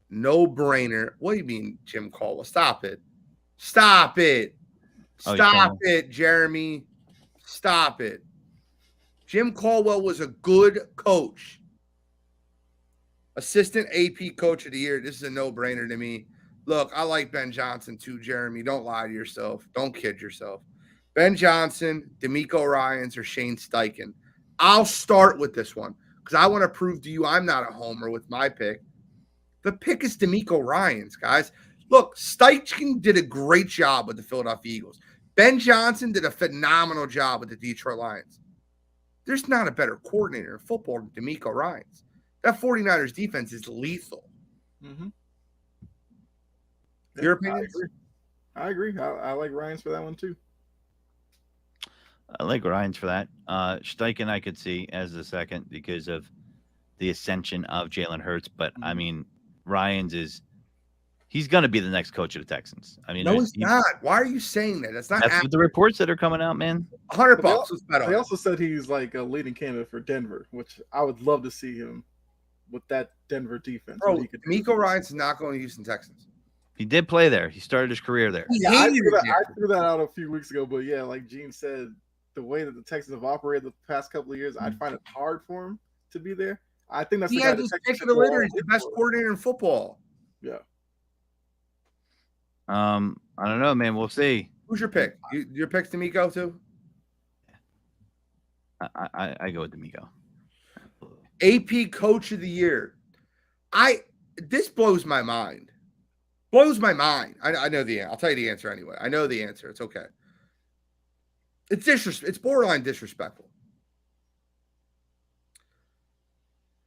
No brainer. What do you mean, Jim Caldwell? Stop it. Stop it, Jeremy. Stop it. Jim Caldwell was a good coach. Assistant AP Coach of the Year. This is a no-brainer to me. Look, I like Ben Johnson too, Jeremy. Don't lie to yourself. Don't kid yourself. Ben Johnson, D'Amico Ryans, or Shane Steichen. I'll start with this one because I want to prove to you I'm not a homer with my pick. The pick is D'Amico Ryans, guys. Look, Steichen did a great job with the Philadelphia Eagles. Ben Johnson did a phenomenal job with the Detroit Lions. There's not a better coordinator in football than D'Amico Ryans. That 49ers defense is lethal. Mm-hmm. Your opinion? I agree. I like Ryans for that one too. I like Ryans for that. Steichen I could see as the second because of the ascension of Jalen Hurts. But, I mean, Ryans he's going to be the next coach of the Texans. I mean, no, he's not. Why are you saying that? That's what the reports that are coming out, man. $100. They also said he's like a leading candidate for Denver, which I would love to see him with that Denver defense. Bro, D'Amico Ryans is not going to Houston Texans. He did play there. He started his career there. Yeah, I threw that out a few weeks ago, but yeah, like Gene said, the way that the Texans have operated the past couple of years, I'd find it hard for him to be there. I think that's he had his pick of the litter. He's the best coordinator in football. Yeah. I don't know, man. We'll see. Who's your pick? Your pick's D'Amico too? I go with D'Amico. AP Coach of the Year. This blows my mind. Blows my mind. I know the answer. I'll tell you the answer anyway. I know the answer. It's okay. It's borderline disrespectful.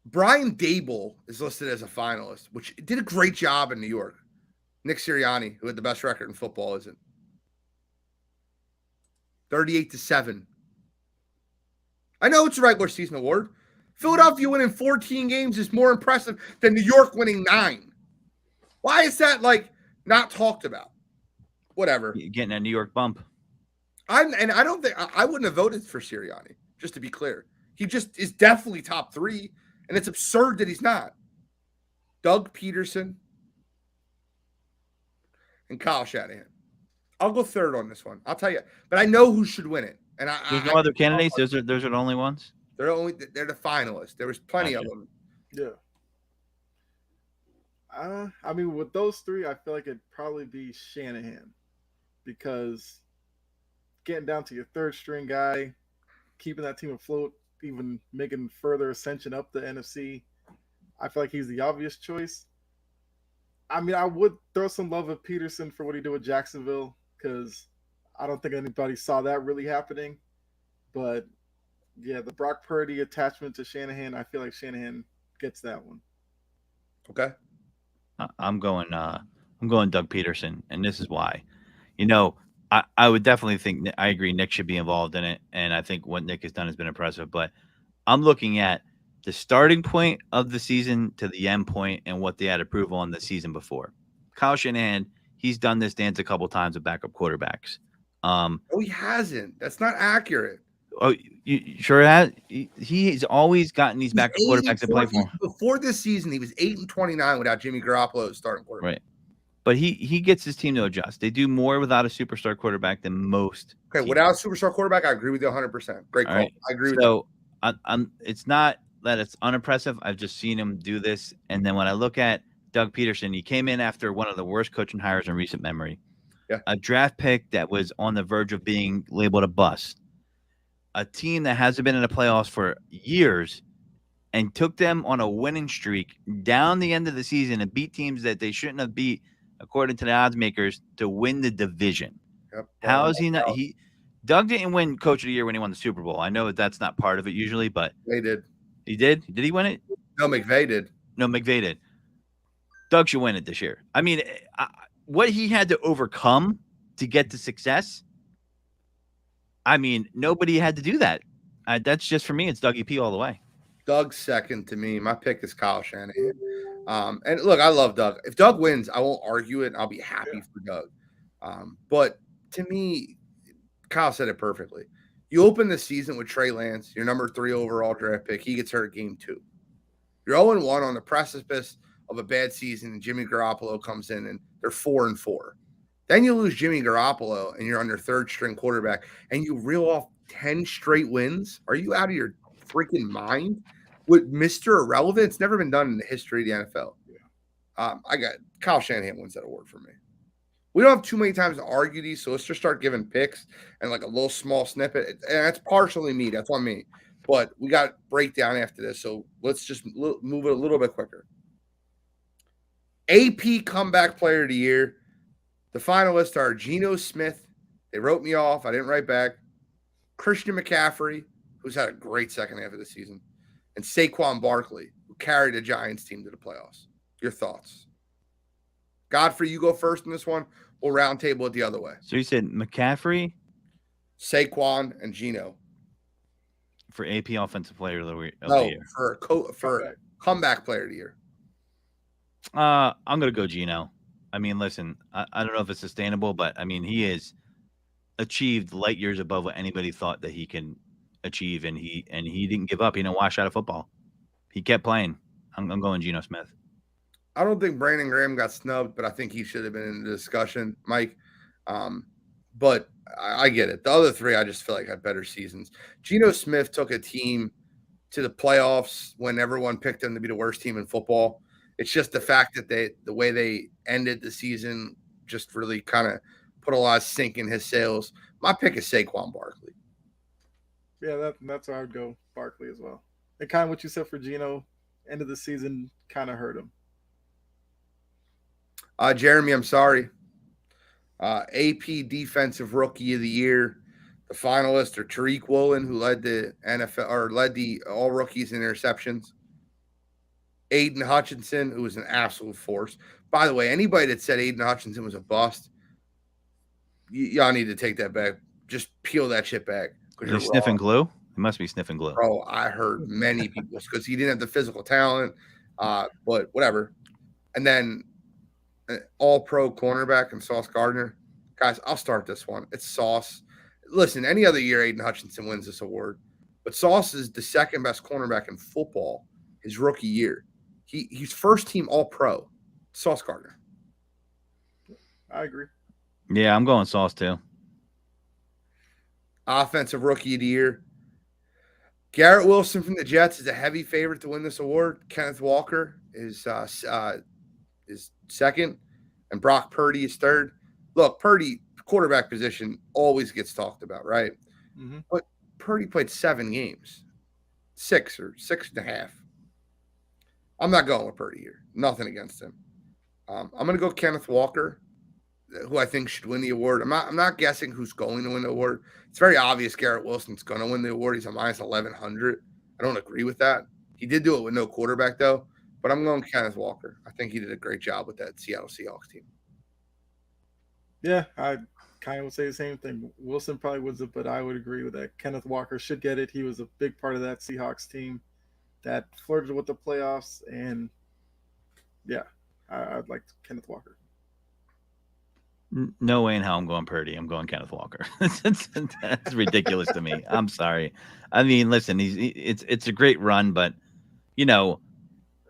Brian Dable is listed as a finalist, which did a great job in New York. Nick Sirianni, who had the best record in football, isn't. 38-7. I know it's a regular season award. Philadelphia winning 14 games is more impressive than New York winning 9. Why is that not talked about? Whatever. You're getting a New York bump. I don't think I wouldn't have voted for Sirianni, just to be clear. He just is definitely top 3, and it's absurd that he's not. Doug Peterson and Kyle Shanahan. I'll go third on this one. I'll tell you, but I know who should win it. And there's no other candidates. Those are the only ones. They're the finalists. There was plenty of them. Yeah. I mean, with those 3, I feel like it'd probably be Shanahan because getting down to your third string guy, keeping that team afloat, even making further ascension up the NFC, I feel like he's the obvious choice. I mean, I would throw some love at Peterson for what he did with Jacksonville because I don't think anybody saw that really happening. But yeah, the Brock Purdy attachment to Shanahan, I feel like Shanahan gets that one. Okay. I'm going Doug Peterson, and this is why. I would definitely think I agree Nick should be involved in it, and I think what Nick has done has been impressive. But I'm looking at the starting point of the season to the end point and what they had approval on the season before. Kyle Shanahan, he's done this dance a couple times with backup quarterbacks. No, he hasn't. That's not accurate. Oh, you sure has? He's always gotten these backup quarterbacks to play for him. Before this season, he was 8-29 without Jimmy Garoppolo as starting quarterback. Right. But he gets his team to adjust. They do more without a superstar quarterback than most. Okay, teams. Without a superstar quarterback, I agree with you 100%. Great call. Right. I agree with you. So it's not that it's unimpressive. I've just seen him do this. And then when I look at Doug Peterson, he came in after one of the worst coaching hires in recent memory. Yeah. A draft pick that was on the verge of being labeled a bust. A team that hasn't been in the playoffs for years and took them on a winning streak down the end of the season and beat teams that they shouldn't have beat, according to the odds makers, to win the division. Yep. How is he not? Doug didn't win Coach of the Year when he won the Super Bowl. I know that's not part of it usually, but they did. He did? Did he win it? No, McVay did. No, McVay did. Doug should win it this year. I mean, what he had to overcome to get to success, I mean, nobody had to do that. That's just for me. It's Dougie P all the way. Doug's second to me. My pick is Kyle Shanahan. And look, I love Doug. If Doug wins, I won't argue it. I'll be happy for Doug. But to me, Kyle said it perfectly. You open the season with Trey Lance, your number 3 overall draft pick. He gets hurt game 2. You're 0-1 on the precipice of a bad season, and Jimmy Garoppolo comes in, and they're 4-4. Then you lose Jimmy Garoppolo and you're on your third string quarterback and you reel off 10 straight wins. Are you out of your freaking mind? With Mr. Irrelevant, it's never been done in the history of the NFL. I got Kyle Shanahan wins that award for me. We don't have too many times to argue these, so let's just start giving picks and like a little small snippet. And that's partially me. That's on me. But we got breakdown after this, so let's just move it a little bit quicker. AP Comeback Player of the Year. The finalists are Geno Smith. They wrote me off. I didn't write back. Christian McCaffrey, who's had a great second half of the season, and Saquon Barkley, who carried the Giants team to the playoffs. Your thoughts? Godfrey, you go first in this one. We'll round table it the other way. So you said McCaffrey, Saquon, and Geno for AP Offensive Player of the Year. No, for Comeback Player of the Year. I'm gonna go Geno. I mean, listen, I don't know if it's sustainable, but I mean, he has achieved light years above what anybody thought that he can achieve, and he didn't give up. He didn't wash out of football. He kept playing. I'm going Geno Smith. I don't think Brandon Graham got snubbed, but I think he should have been in the discussion, Mike. But I get it. The other three, I just feel like had better seasons. Geno Smith took a team to the playoffs when everyone picked them to be the worst team in football. It's just the fact that the way they ended the season just really kind of put a lot of sink in his sails. My pick is Saquon Barkley. Yeah, that's where I would go, Barkley as well. And kind of what you said for Geno, end of the season kind of hurt him. Jeremy, I'm sorry. AP Defensive Rookie of the Year. The finalists are Tariq Woolen, who led the NFL or led the all rookies in interceptions. Aiden Hutchinson, who was an absolute force. By the way, anybody that said Aiden Hutchinson was a bust, y'all need to take that back. Just peel that shit back. Is he sniffing glue? He must be sniffing glue. Bro, I heard many people because he didn't have the physical talent, but whatever. And then all-pro cornerback and Sauce Gardner. Guys, I'll start this one. It's Sauce. Listen, any other year Aiden Hutchinson wins this award, but Sauce is the second best cornerback in football his rookie year. He's first team all-pro. Sauce Gardner. I agree. Yeah, I'm going Sauce too. Offensive Rookie of the Year. Garrett Wilson from the Jets is a heavy favorite to win this award. Kenneth Walker is second, and Brock Purdy is third. Look, Purdy, quarterback position, always gets talked about, right? Mm-hmm. But Purdy played 7 games, 6 or 6.5. I'm not going with Purdy here. Nothing against him. I'm going to go Kenneth Walker, who I think should win the award. I'm not guessing who's going to win the award. It's very obvious Garrett Wilson's going to win the award. He's a minus 1,100. I don't agree with that. He did do it with no quarterback, though. But I'm going Kenneth Walker. I think he did a great job with that Seattle Seahawks team. Yeah, I kind of would say the same thing. Wilson probably wins it, but I would agree with that. Kenneth Walker should get it. He was a big part of that Seahawks team that flirted with the playoffs. And, yeah, I'd like Kenneth Walker. No way in hell I'm going Purdy. I'm going Kenneth Walker. That's ridiculous to me. I'm sorry. I mean, listen, it's a great run, but, you know,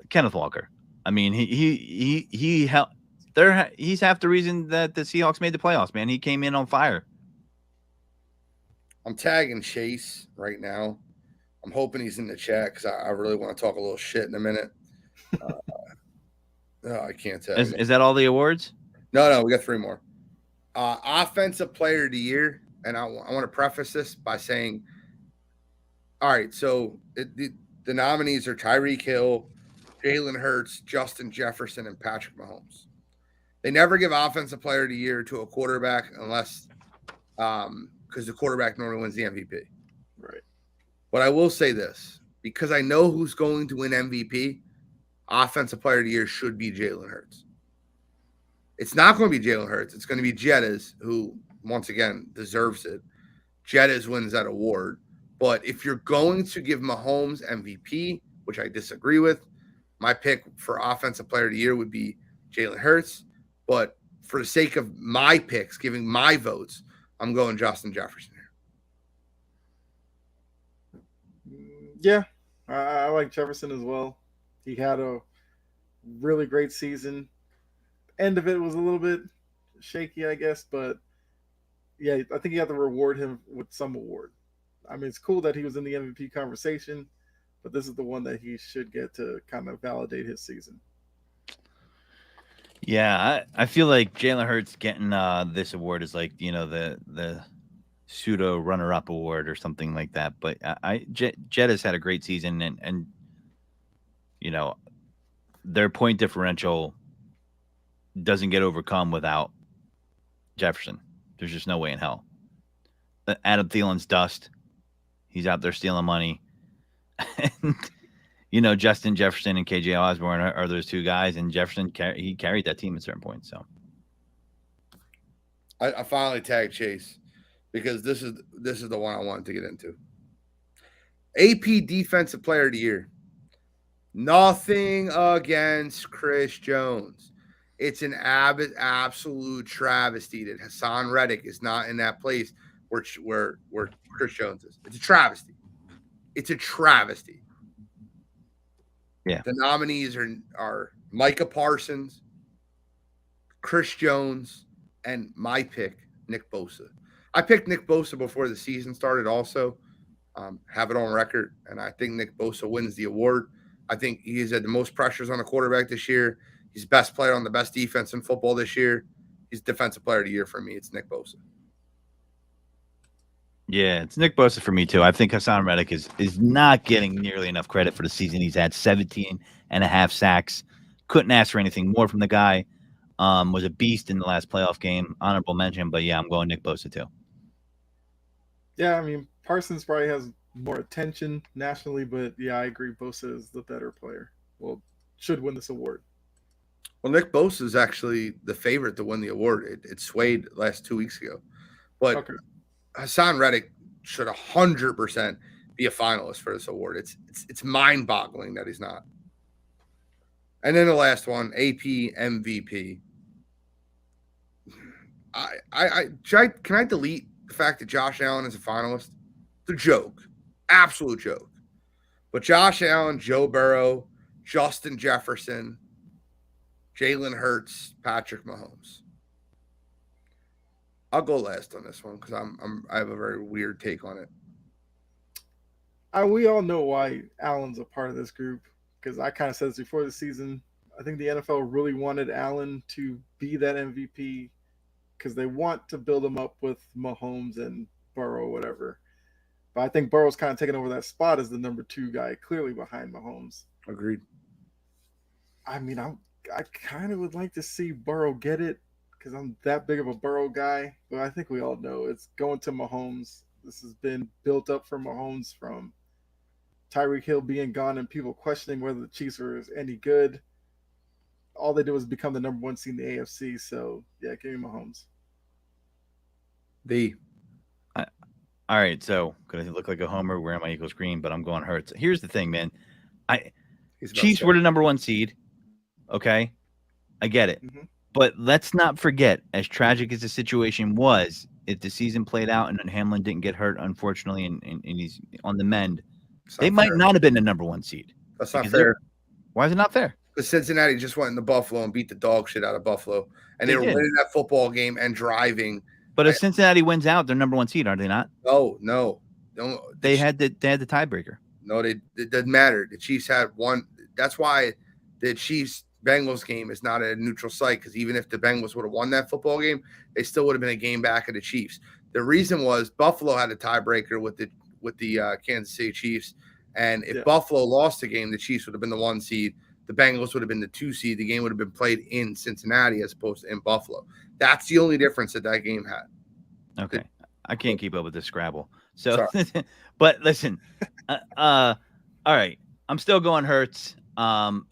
Kenneth Walker. I mean, he helped. He's half the reason that the Seahawks made the playoffs, man. He came in on fire. I'm tagging Chase right now. I'm hoping he's in the chat because I really want to talk a little shit in a minute. No, I can't tell. Is that all the awards? No, we got 3 more. Offensive Player of the Year, and I want to preface this by saying, all right, so the nominees are Tyreek Hill, Jalen Hurts, Justin Jefferson, and Patrick Mahomes. They never give Offensive Player of the Year to a quarterback unless because the quarterback normally wins the MVP. Right. But I will say this, because I know who's going to win MVP, Offensive Player of the Year should be Jalen Hurts. It's not going to be Jalen Hurts. It's going to be Jettas, who, once again, deserves it. Jettas wins that award. But if you're going to give Mahomes MVP, which I disagree with, my pick for Offensive Player of the Year would be Jalen Hurts. But for the sake of my picks, giving my votes, I'm going Justin Jefferson here. Yeah, I like Jefferson as well. He had a really great season. End of it was a little bit shaky, I guess. But yeah, I think you have to reward him with some award. I mean, it's cool that he was in the MVP conversation, but this is the one that he should get to kind of validate his season. Yeah, I feel like Jalen Hurts getting this award is like the pseudo runner up award or something like that. But Jet has had a great season, and you know their point differential doesn't get overcome without Jefferson. There's just no way in hell. Adam Thielen's dust. He's out there stealing money. And Justin Jefferson and KJ Osborne are those two guys, and Jefferson he carried that team at certain points. So I finally tagged Chase because this is the one I wanted to get into. AP Defensive Player of the Year. Nothing against Chris Jones. It's an absolute travesty that Hassan Reddick is not in that place where Chris Jones is. It's a travesty. It's a travesty. Yeah. The nominees are Micah Parsons, Chris Jones, and my pick, Nick Bosa. I picked Nick Bosa before the season started also. Have it on record, and I think Nick Bosa wins the award. I think he's had the most pressures on a quarterback this year. He's best player on the best defense in football this year. He's Defensive Player of the Year for me. It's Nick Bosa. Yeah, it's Nick Bosa for me too. I think Hassan Reddick is not getting nearly enough credit for the season. He's had 17 and a half sacks. Couldn't ask for anything more from the guy. Was a beast in the last playoff game. Honorable mention, but yeah, I'm going Nick Bosa too. Yeah, I mean, Parsons probably has more attention nationally, but yeah, I agree. Bosa is the better player. Well, should win this award. Well, Nick Bosa is actually the favorite to win the award. It swayed last 2 weeks ago. But okay. Hassan Reddick should 100% be a finalist for this award. It's mind-boggling that he's not. And then the last one, AP MVP. Can I delete the fact that Josh Allen is a finalist? It's a joke. Absolute joke. But Josh Allen, Joe Burrow, Justin Jefferson, Jalen Hurts, Patrick Mahomes. I'll go last on this one because I have a very weird take on it. We all know why Allen's a part of this group because I kind of said this before the season. I think the NFL really wanted Allen to be that MVP because they want to build him up with Mahomes and Burrow or whatever. But I think Burrow's kind of taking over that spot as the number 2 guy, clearly behind Mahomes. Agreed. I mean, I kind of would like to see Burrow get it because I'm that big of a Burrow guy. But I think we all know it's going to Mahomes. This has been built up for Mahomes from Tyreek Hill being gone and people questioning whether the Chiefs were any good. All they did was become the number 1 seed in the AFC. So, yeah, give me Mahomes. All right, so going to look like a homer wearing my Eagles green, but I'm going Hurts. Here's the thing, man. Chiefs were the number 1 seed. Okay, I get it. Mm-hmm. But let's not forget, as tragic as the situation was, if the season played out and Hamlin didn't get hurt, unfortunately, and he's on the mend, they might not have been the number 1 seed. That's not fair. Why is it not fair? Because Cincinnati just went into Buffalo and beat the dog shit out of Buffalo. And they were winning that football game and driving. But if Cincinnati wins out, they're number 1 seed, are they not? No. They had the tiebreaker. No, it doesn't matter. The Chiefs had one. That's why the Chiefs-Bengals game is not a neutral site, because even if the Bengals would have won that football game, they still would have been a game back of the Chiefs. The reason was Buffalo had a tiebreaker with the Kansas City Chiefs, and if Buffalo lost the game, the Chiefs would have been the 1 seed. The Bengals would have been the 2 seed. The game would have been played in Cincinnati as opposed to in Buffalo. That's the only difference that game had. Okay. I can't keep up with this Scrabble. So, but listen, all right. I'm still going Hurts.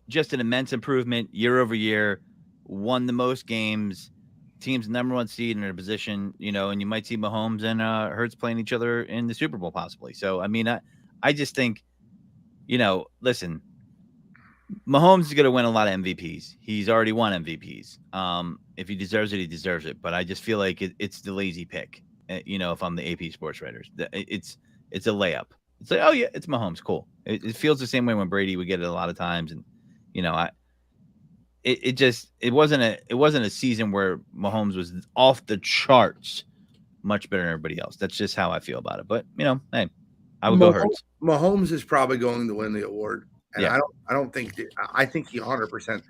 Just an immense improvement year over year. Won the most games. Team's number 1 seed in their position, and you might see Mahomes and Hurts playing each other in the Super Bowl possibly. So, I mean, I just think, listen, Mahomes is going to win a lot of MVPs. He's already won MVPs. If he deserves it, he deserves it. But I just feel like it's the lazy pick. If I'm the AP sports writers, it's a layup. It's like, oh yeah, it's Mahomes. Cool. It feels the same way when Brady would get it a lot of times. And, it wasn't a season where Mahomes was off the charts much better than everybody else. That's just how I feel about it. But hey, I would go Hurts. Mahomes is probably going to win the award, and Yeah. I think he 100%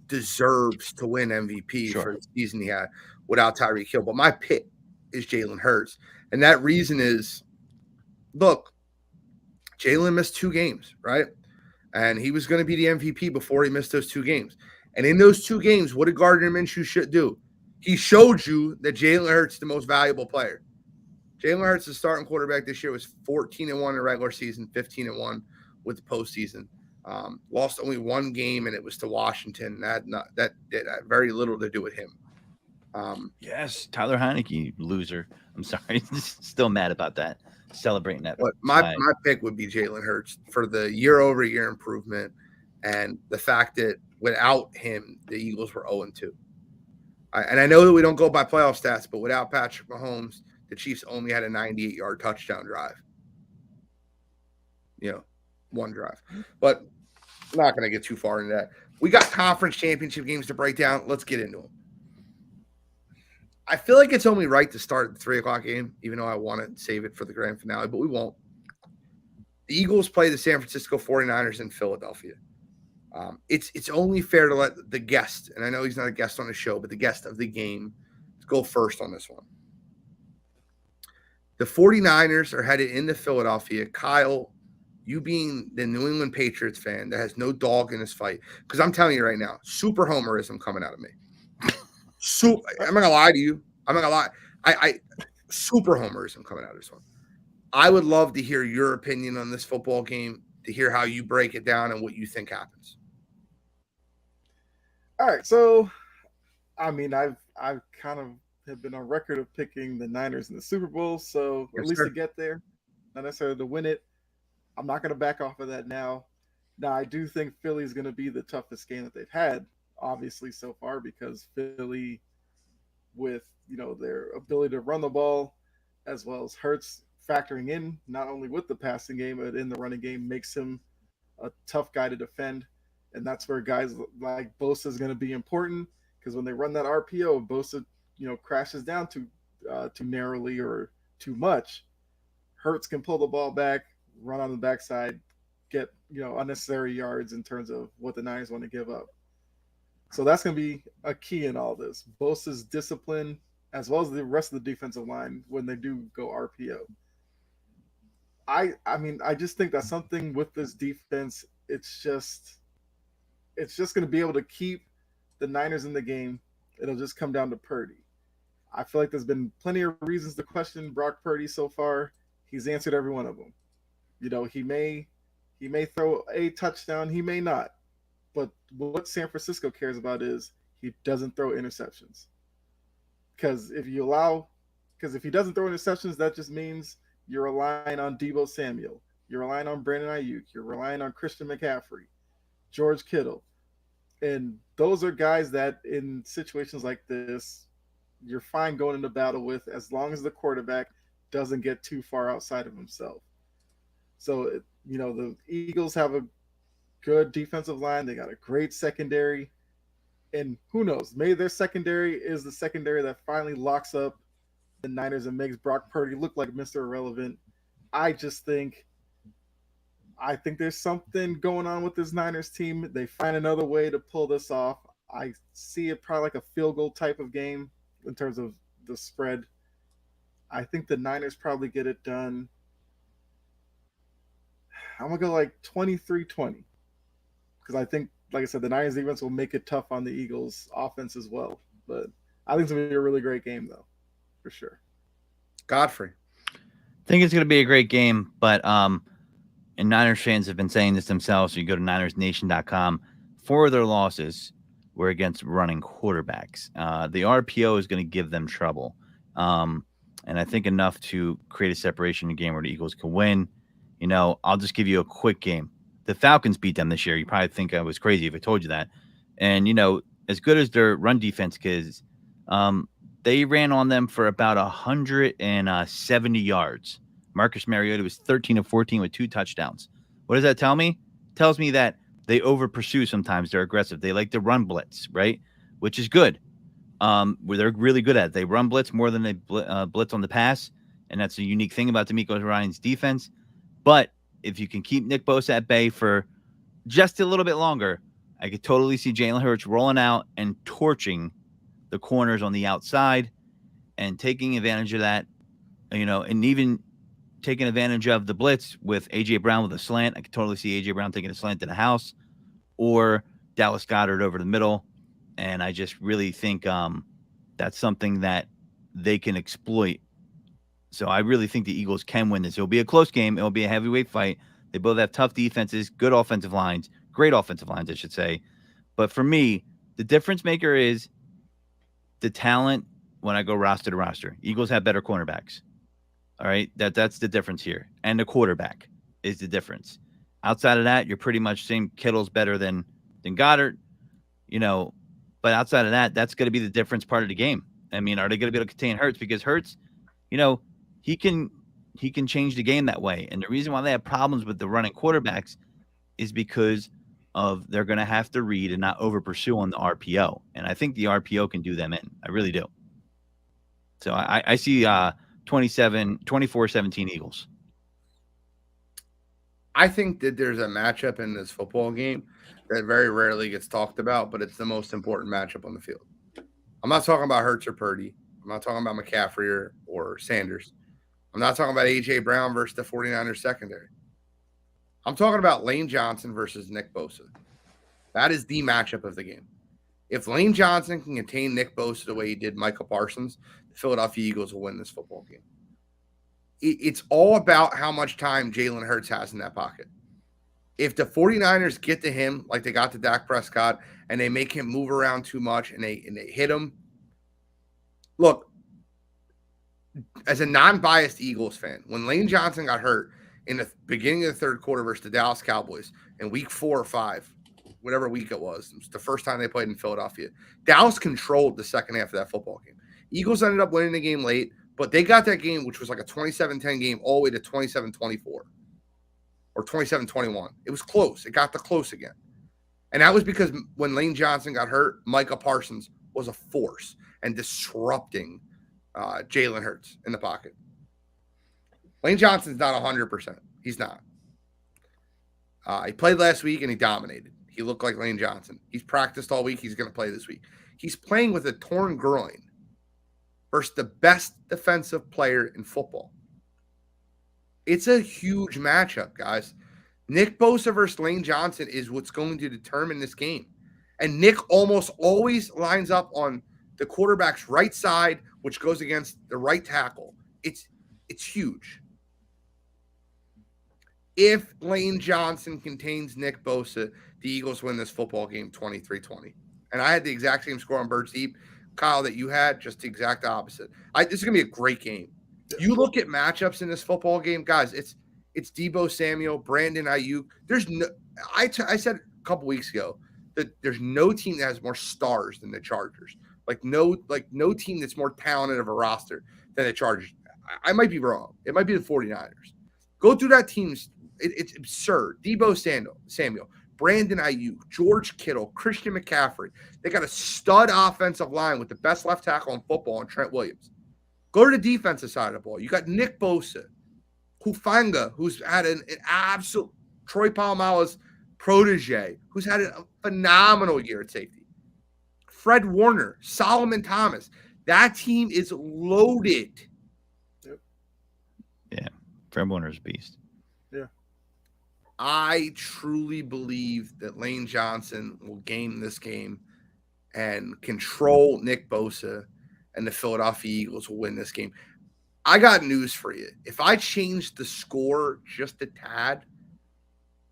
deserves to win MVP for the season he had without Tyreek Hill. But my pick is Jalen Hurts, and that reason is, look, Jalen missed 2 games, right? And he was going to be the MVP before he missed those 2 games. And in those 2 games, what did Gardner Minshew should do? He showed you that Jalen Hurts is the most valuable player. Jalen Hurts, the starting quarterback this year, was 14-1 in the regular season, 15-1 with the postseason. Lost only 1 game, and it was to Washington. That did very little to do with him. Yes, Tyler Heineke, loser. I'm sorry, still mad about that. Celebrating that. But my pick would be Jalen Hurts for the year-over-year improvement and the fact that without him, the Eagles were 0-2. And I know that we don't go by playoff stats, but without Patrick Mahomes, the Chiefs only had a 98-yard touchdown drive. 1 drive. But I'm not going to get too far into that. We got conference championship games to break down. Let's get into them. I feel like it's only right to start the 3 o'clock game, even though I want to save it for the grand finale, but we won't. The Eagles play the San Francisco 49ers in Philadelphia. It's only fair to let the guest, and I know he's not a guest on the show, but the guest of the game, go first on this one. The 49ers are headed into Philadelphia. Kyle, you being the New England Patriots fan that has no dog in this fight, because I'm telling you right now, super homerism coming out of me. I'm not gonna lie to you. I'm not gonna lie. I super homerism coming out of this one. I would love to hear your opinion on this football game, to hear how you break it down and what you think happens. All right, so I mean, I've kind of have been on record of picking the Niners in the Super Bowl, so Yes, at least sir. to get there, not necessarily to win it. I'm not going to back off of that now. Now, I do think Philly is going to be the toughest game that they've had, obviously, so far, because Philly, with their ability to run the ball, as well as Hurts factoring in not only with the passing game but in the running game, makes him a tough guy to defend, and that's where guys like Bosa is going to be important, because when they run that RPO, Bosa crashes down too narrowly or too much. Hurts can pull the ball back, run on the backside, get unnecessary yards in terms of what the Niners want to give up. So that's going to be a key in all this. Bosa's discipline, as well as the rest of the defensive line when they do go RPO. I mean, I just think that's something with this defense. It's just going to be able to keep the Niners in the game. It'll just come down to Purdy. I feel like there's been plenty of reasons to question Brock Purdy so far. He's answered every one of them. He may throw a touchdown, he may not. But what San Francisco cares about is he doesn't throw interceptions. Because if he doesn't throw interceptions, that just means you're relying on Deebo Samuel. You're relying on Brandon Ayuk. You're relying on Christian McCaffrey, George Kittle. And those are guys that in situations like this, you're fine going into battle with, as long as the quarterback doesn't get too far outside of himself. So, the Eagles have a good defensive line. They got a great secondary. And who knows, maybe their secondary is the secondary that finally locks up the Niners and makes Brock Purdy look like Mr. Irrelevant. I think there's something going on with this Niners team. They find another way to pull this off. I see it probably like a field goal type of game in terms of the spread. I think the Niners probably get it done. I'm going to go like 23-20. Because I think, like I said, the Niners defense will make it tough on the Eagles offense as well. But I think it's going to be a really great game, though, for sure. Godfrey. I think it's going to be a great game, but and Niners fans have been saying this themselves. So you go to NinersNation.com. 4 of their losses were against running quarterbacks. The RPO is going to give them trouble. And I think enough to create a separation in a game where the Eagles can win. I'll just give you a quick game. The Falcons beat them this year. You probably think I was crazy if I told you that. And, as good as their run defense is, they ran on them for about 170 yards. Marcus Mariota was 13 of 14 with 2 touchdowns. What does that tell me? It tells me that they over pursue sometimes. They're aggressive. They like to run blitz, right? Which is good. Where they're really good at it. They run blitz more than they blitz on the pass, and that's a unique thing about D'Amico Ryan's defense. But if you can keep Nick Bosa at bay for just a little bit longer, I could totally see Jalen Hurts rolling out and torching the corners on the outside and taking advantage of that, and even taking advantage of the blitz with A.J. Brown with a slant. I could totally see A.J. Brown taking a slant to the house, or Dallas Goedert over the middle. And I just really think that's something that they can exploit. So I really think the Eagles can win this. It'll be a close game. It'll be a heavyweight fight. They both have tough defenses, good offensive lines, great offensive lines, I should say. But for me, the difference maker is the talent when I go roster to roster. Eagles have better cornerbacks. All right, that's the difference here. And the quarterback is the difference. Outside of that, you're pretty much saying Kittle's better than Goddard, But outside of that, that's going to be the difference part of the game. I mean, are they going to be able to contain Hurts? Because Hurts, he can change the game that way. And the reason why they have problems with the running quarterbacks is because of they're going to have to read and not over pursue on the RPO. And I think the RPO can do them in. I really do. So I see 24-17 Eagles. I think that there's a matchup in this football game that very rarely gets talked about, but it's the most important matchup on the field. I'm not talking about Hurts or Purdy. I'm not talking about McCaffrey or Sanders. I'm not talking about A.J. Brown versus the 49ers secondary. I'm talking about Lane Johnson versus Nick Bosa. That is the matchup of the game. If Lane Johnson can contain Nick Bosa the way he did Micah Parsons, the Philadelphia Eagles will win this football game. It's all about how much time Jalen Hurts has in that pocket. If the 49ers get to him like they got to Dak Prescott and they make him move around too much and they hit him, look, as a non-biased Eagles fan, when Lane Johnson got hurt in the beginning of the third quarter versus the Dallas Cowboys in week 4 or 5, whatever week it was the first time they played in Philadelphia, Dallas controlled the second half of that football game. Eagles ended up winning the game late, but they got that game, which was like a 27-10 game, all the way to 27-24 or 27-21. It was close. It got the close again. And that was because when Lane Johnson got hurt, Micah Parsons was a force and disrupting Jalen Hurts in the pocket. Lane Johnson's not 100%. He's not. He played last week and he dominated. He looked like Lane Johnson. He's practiced all week. He's going to play this week. He's playing with a torn groin versus the best defensive player in football. It's a huge matchup, guys. Nick Bosa versus Lane Johnson is what's going to determine this game. And Nick almost always lines up on the quarterback's right side, which goes against the right tackle. It's huge. If Lane Johnson contains Nick Bosa, the Eagles win this football game 23-20. And I had the exact same score on Birds Deep, Kyle, that you had, just the exact opposite. This is going to be a great game. You look at matchups in this football game, guys, it's Deebo Samuel, Brandon Ayuk. I said a couple weeks ago that there's no team that has more stars than the Chargers. No team that's more talented of a roster than the Chargers. I might be wrong. It might be the 49ers. Go through that team's it's absurd. Deebo Samuel, Brandon Ayuk, George Kittle, Christian McCaffrey. They got a stud offensive line with the best left tackle in football, and Trent Williams. Go to the defensive side of the ball. You got Nick Bosa, Hufanga, who's had an absolute Troy Polamalu's protege, who's had a phenomenal year at safety. Fred Warner, Solomon Thomas. That team is loaded. Yeah, Fred Warner's a beast. Yeah. I truly believe that Lane Johnson will game this game and control Nick Bosa, and the Philadelphia Eagles will win this game. I got news for you. If I change the score just a tad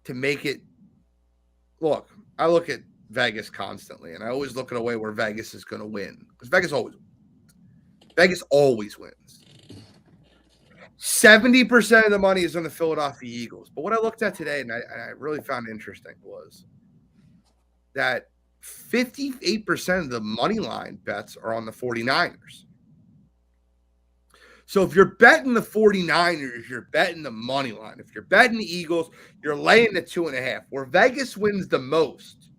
to make it – look, I look at Vegas constantly, and I always look at a way where Vegas is going to win because Vegas always wins. 70% of the money is on the Philadelphia Eagles. But what I looked at today, and I really found interesting, was that 58% of the money line bets are on the 49ers. So if you're betting the 49ers, you're betting the money line. If you're betting the Eagles, you're laying the 2.5. Where Vegas wins the most,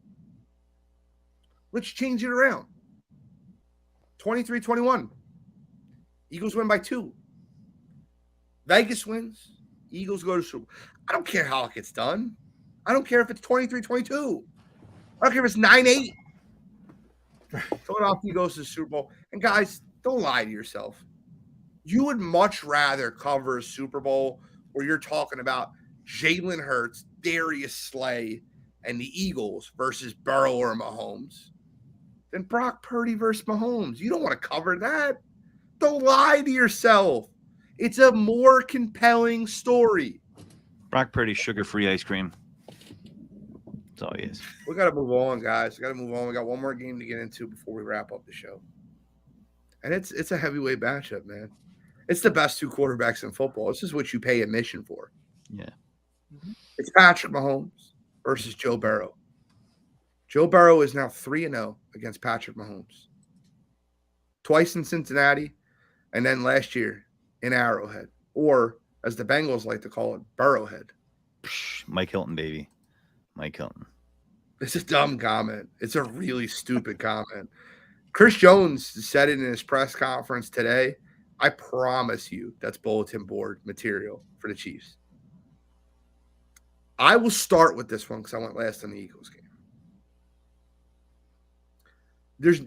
let's change it around. 23-21. Eagles win by 2. Vegas wins. Eagles go to Super Bowl. I don't care how it gets done. I don't care if it's 23-22. I don't care if it's 9-8. Philadelphia goes to the Super Bowl. And guys, don't lie to yourself. You would much rather cover a Super Bowl where you're talking about Jalen Hurts, Darius Slay, and the Eagles versus Burrow or Mahomes than Brock Purdy versus Mahomes. You don't want to cover that. Don't lie to yourself. It's a more compelling story. Brock Purdy, sugar-free ice cream. That's all he is. We got to move on, guys. We got to move on. We got one more game to get into before we wrap up the show. And it's a heavyweight matchup, man. It's the best 2 quarterbacks in football. This is what you pay admission for. Yeah. It's Patrick Mahomes versus Joe Burrow. Joe Burrow is now 3-0 against Patrick Mahomes. Twice in Cincinnati, and then last year in Arrowhead, or as the Bengals like to call it, Burrowhead. Mike Hilton, baby. Mike Hilton. It's a dumb comment. It's a really stupid comment. Chris Jones said it in his press conference today. I promise you that's bulletin board material for the Chiefs. I will start with this one because I went last on the Eagles game.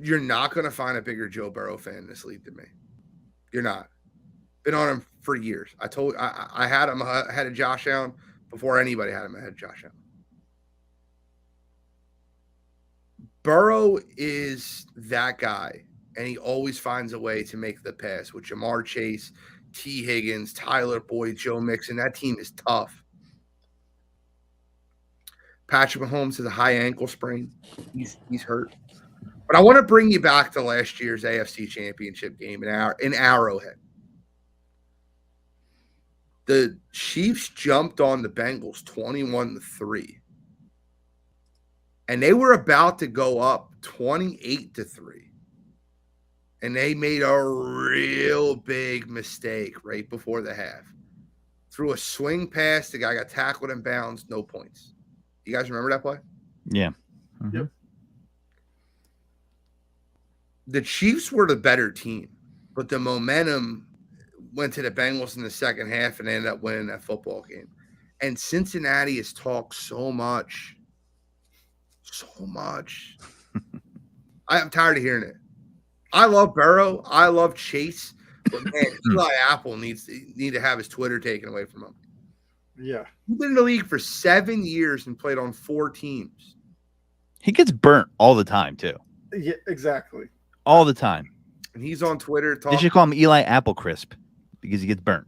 You're not going to find a bigger Joe Burrow fan in this league than me. You're not. Been on him for years. I had him ahead of Josh Allen before anybody had him ahead of Josh Allen. Burrow is that guy, and he always finds a way to make the pass with Jamar Chase, T. Higgins, Tyler Boyd, Joe Mixon. That team is tough. Patrick Mahomes has a high ankle sprain. He's hurt. But I want to bring you back to last year's AFC Championship game in Arrowhead. The Chiefs jumped on the Bengals 21-3. And they were about to go up 28-3. And they made a real big mistake right before the half. Threw a swing pass. The guy got tackled in bounds. No points. You guys remember that play? Yeah. Mm-hmm. Yep. The Chiefs were the better team, but the momentum went to the Bengals in the second half and ended up winning that football game. And Cincinnati has talked so much. I'm tired of hearing it. I love Burrow. I love Chase. But, man, Eli Apple need to have his Twitter taken away from him. Yeah. He's been in the league for 7 years and played on 4 teams. He gets burnt all the time, too. Yeah, exactly. All the time. And he's on Twitter talking. They should call him Eli Apple Crisp because he gets burnt.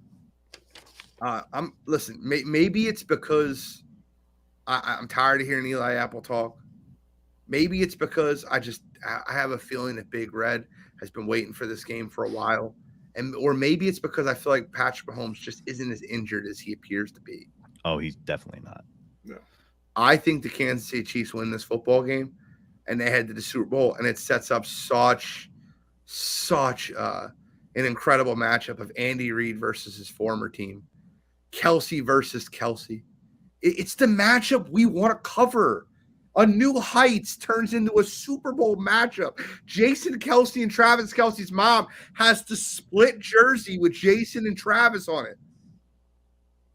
Listen, maybe it's because I'm tired of hearing Eli Apple talk. Maybe it's because I have a feeling that Big Red has been waiting for this game for a while. Or maybe it's because I feel like Patrick Mahomes just isn't as injured as he appears to be. Oh, he's definitely not. No. I think the Kansas City Chiefs win this football game, and they head to the Super Bowl, and it sets up such an incredible matchup of Andy Reid versus his former team, Kelsey versus Kelsey. It's the matchup we want to cover. A New Heights turns into a Super Bowl matchup. Jason Kelsey and Travis Kelsey's mom has the split jersey with Jason and Travis on it.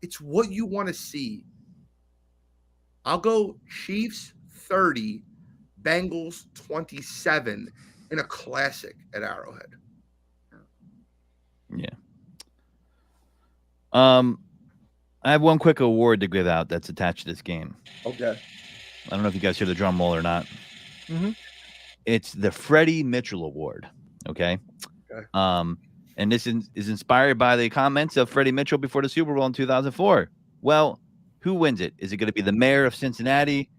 It's what you want to see. I'll go Chiefs 30, Bengals 27 in a classic at Arrowhead. Yeah. I have one quick award to give out that's attached to this game. Okay. I don't know if you guys hear the drum roll or not. Mm-hmm. It's the Freddie Mitchell Award. Okay. And this is inspired by the comments of Freddie Mitchell before the Super Bowl in 2004. Well, who wins it? Is it going to be the mayor of Cincinnati,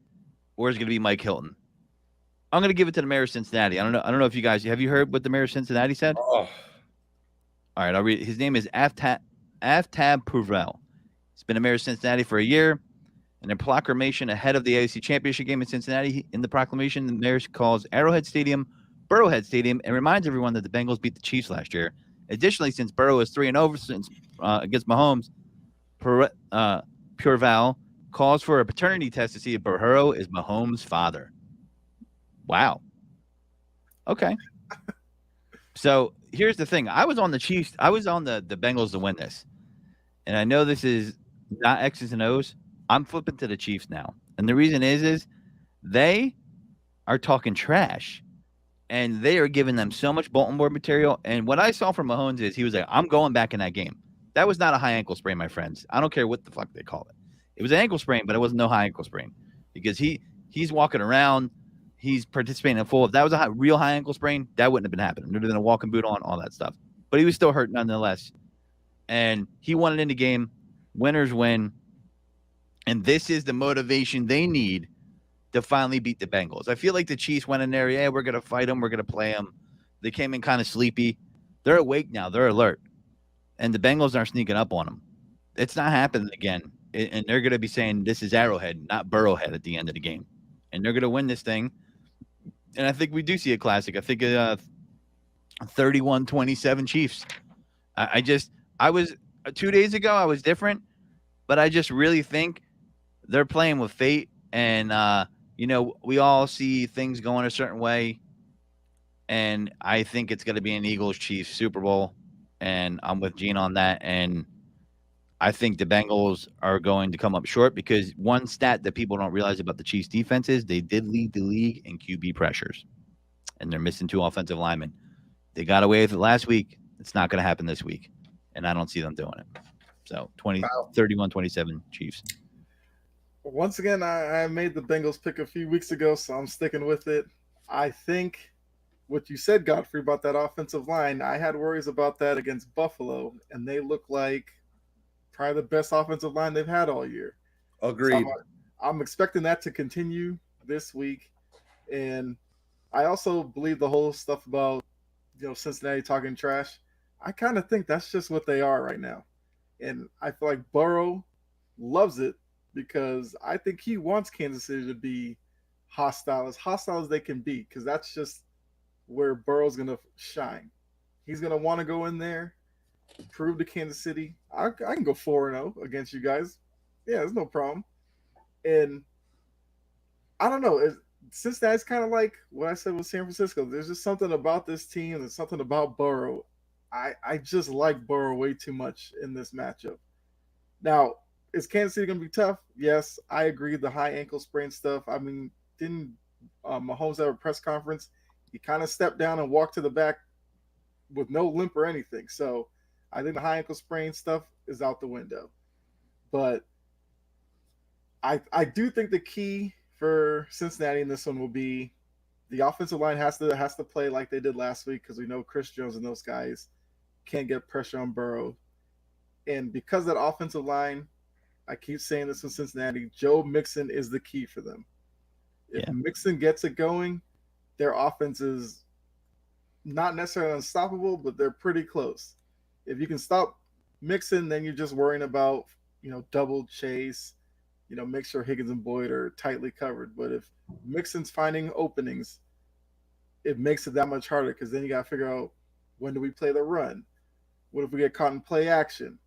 or is it going to be Mike Hilton? I'm going to give it to the mayor of Cincinnati. I don't know if you guys have you heard what the mayor of Cincinnati said? Oh. All right, I'll read. His name is Aftab Purvel. He's been a mayor of Cincinnati for a year. And a proclamation ahead of the AFC Championship game in Cincinnati. In the proclamation, the mayor calls Arrowhead Stadium Burrowhead Stadium and reminds everyone that the Bengals beat the Chiefs last year Additionally, since Burrow is 3-0 since against Mahomes, Purval calls for a paternity test to see if Burrow is Mahomes' father. Wow. Okay. So here's the thing. I was on the Chiefs. I was on the Bengals to win this. And I know this is not X's and O's. I'm flipping to the Chiefs now. And the reason is they are talking trash. And they are giving them so much bulletin board material. And what I saw from Mahomes is he was like, I'm going back in that game. That was not a high ankle sprain, my friends. I don't care what the fuck they call it. It was an ankle sprain, but it wasn't no high ankle sprain. Because he's walking around. He's participating in full. If that was a real high ankle sprain, that wouldn't have been happening. There'd have been a walking boot on, all that stuff. But he was still hurt nonetheless. And he won it in the game. Winners win. And this is the motivation they need to finally beat the Bengals. I feel like the Chiefs went in there, yeah, we're going to fight them. We're going to play them. They came in kind of sleepy. They're awake now. They're alert. And the Bengals aren't sneaking up on them. It's not happening again. And they're going to be saying this is Arrowhead, not Burrowhead at the end of the game. And they're going to win this thing. And I think we do see a classic. I think 31-27 Chiefs. I was 2 days ago, I was different, but I just really think they're playing with fate. And, we all see things going a certain way. And I think it's going to be an Eagles-Chiefs Super Bowl. And I'm with Gene on that. And I think the Bengals are going to come up short because one stat that people don't realize about the Chiefs defense is they did lead the league in QB pressures. And they're missing 2 offensive linemen. They got away with it last week. It's not going to happen this week. And I don't see them doing it. So 31-27 Chiefs. Once again, I made the Bengals pick a few weeks ago, so I'm sticking with it. I think what you said, Godfrey, about that offensive line, I had worries about that against Buffalo, and they look like probably the best offensive line they've had all year. Agreed. So I'm expecting that to continue this week. And I also believe the whole stuff about, Cincinnati talking trash. I kind of think that's just what they are right now. And I feel like Burrow loves it because I think he wants Kansas City to be hostile as they can be, because that's just where Burrow's going to shine. He's going to want to go in there, prove to Kansas City, I can go 4-0 against you guys. Yeah, there's no problem. And I don't know. Cincinnati's kind of like what I said with San Francisco. There's just something about this team. There's something about Burrow. I just like Burrow way too much in this matchup. Now, is Kansas City going to be tough? Yes, I agree. The high ankle sprain stuff. I mean, didn't Mahomes have a press conference? He kind of stepped down and walked to the back with no limp or anything. So I think the high ankle sprain stuff is out the window. But I do think the key for Cincinnati in this one will be the offensive line has to play like they did last week, because we know Chris Jones and those guys can't get pressure on Burrow. And because of that offensive line, I keep saying this with Cincinnati, Joe Mixon is the key for them. If Mixon gets it going, their offense is not necessarily unstoppable, but they're pretty close. If you can stop Mixon, then you're just worrying about, double chase, make sure Higgins and Boyd are tightly covered. But if Mixon's finding openings, it makes it that much harder, because then you got to figure out, when do we play the run? What if we get caught in play action?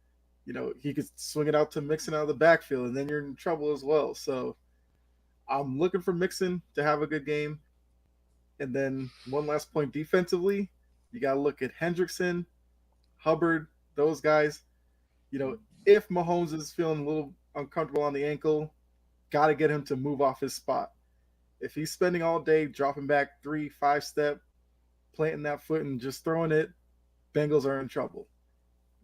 He could swing it out to Mixon out of the backfield, and then you're in trouble as well. So I'm looking for Mixon to have a good game. And then one last point defensively, you got to look at Hendrickson, Hubbard, those guys. If Mahomes is feeling a little uncomfortable on the ankle, got to get him to move off his spot. If he's spending all day dropping back 3-5 step, planting that foot and just throwing it, Bengals are in trouble.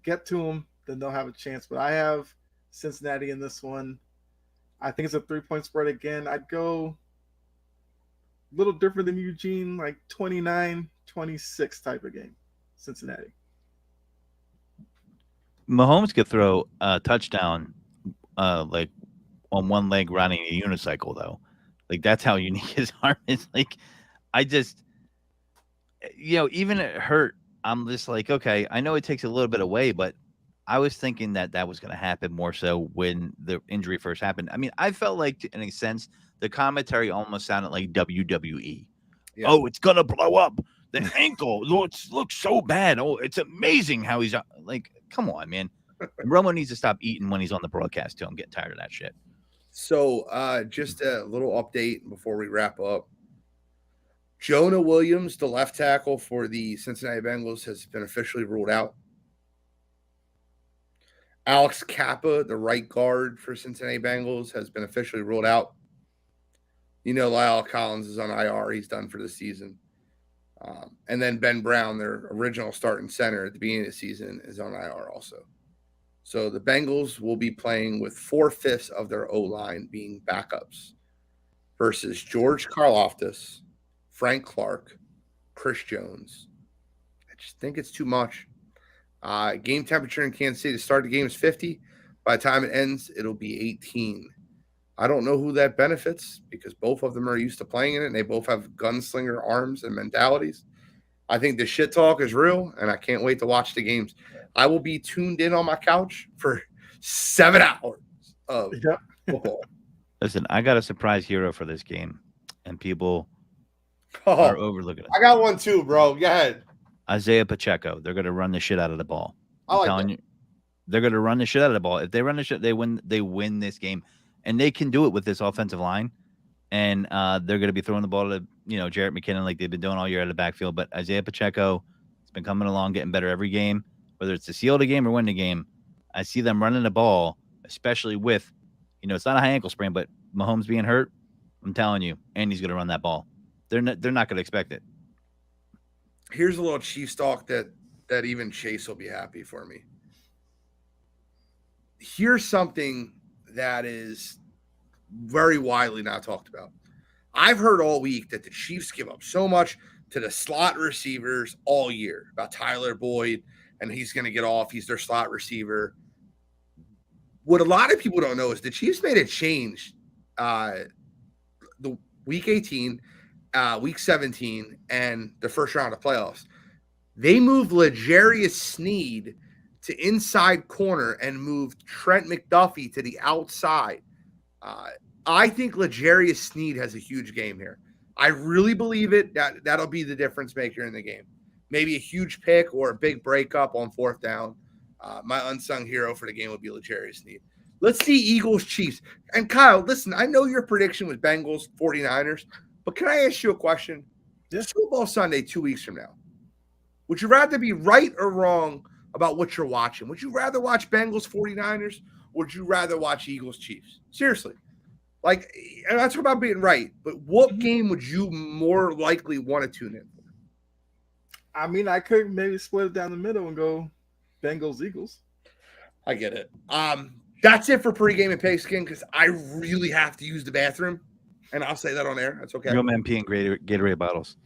Get to him, then they'll have a chance. But I have Cincinnati in this one. I think it's a 3-point spread again. I'd go a little different than Eugene, like 29-26 type of game. Cincinnati. Mahomes could throw a touchdown like on one leg riding a unicycle, though. Like, that's how unique his arm is. Like, I just, even it hurt. I'm just like, okay, I know it takes a little bit away, but I was thinking that was going to happen more so when the injury first happened. I mean, I felt like, in a sense, the commentary almost sounded like WWE. Yeah. Oh, it's going to blow up. The ankle looks so bad. Oh, it's amazing how he's like, come on, man. Romo needs to stop eating when he's on the broadcast too. I'm getting tired of that shit. So just a little update before we wrap up. Jonah Williams, the left tackle for the Cincinnati Bengals, has been officially ruled out. Alex Kappa, the right guard for Cincinnati Bengals, has been officially ruled out. You know, Lyle Collins is on IR. He's done for the season. And then Ben Brown, their original starting center at the beginning of the season, is on IR also. So the Bengals will be playing with 4/5 of their O-line being backups versus George Karlaftis, Frank Clark, Chris Jones. I just think it's too much. Game temperature in Kansas City to start the game is 50. By the time it ends, it'll be 18. I don't know who that benefits because both of them are used to playing in it, and they both have gunslinger arms and mentalities. I think the shit talk is real, and I can't wait to watch the games. I will be tuned in on my couch for 7 hours of football. Listen, I got a surprise hero for this game, and people are overlooking it. I got one too, bro. Go ahead. Isaiah Pacheco. They're going to run the shit out of the ball. I'm telling you, they're going to run the shit out of the ball. If they run the shit, they win. They win this game, and they can do it with this offensive line. And they're going to be throwing the ball to Jarrett McKinnon like they've been doing all year out of the backfield. But Isaiah Pacheco has been coming along, getting better every game, whether it's to seal the game or win the game. I see them running the ball, especially with, it's not a high ankle sprain, but Mahomes being hurt. I'm telling you, Andy's going to run that ball. They're not going to expect it. Here's a little Chiefs talk that even Chase will be happy for me. Here's something that is very widely not talked about. I've heard all week that the Chiefs give up so much to the slot receivers all year about Tyler Boyd, and he's going to get off. He's their slot receiver. What a lot of people don't know is the Chiefs made a change the week 18, week 17, and the first round of playoffs. They moved L'Jarius Sneed to inside corner and moved Trent McDuffie to the outside. I think L'Jarius Sneed has a huge game here. I really believe it. That'll be the difference maker in the game. Maybe a huge pick or a big breakup on 4th down. My unsung hero for the game would be L'Jarius Sneed. Let's see Eagles Chiefs. And Kyle, listen, I know your prediction was Bengals 49ers, but can I ask you a question? Yeah. Super Bowl Sunday 2 weeks from now, would you rather be right or wrong about what you're watching? Would you rather watch Bengals 49ers or would you rather watch Eagles Chiefs? Seriously. Like, and that's about being right, but what game would you more likely want to tune in for? I mean, I could maybe split it down the middle and go Bengals Eagles. I get it. That's it for Pregaming Pigskin because I really have to use the bathroom, and I'll say that on air. That's okay. Real men peeing Gatorade bottles.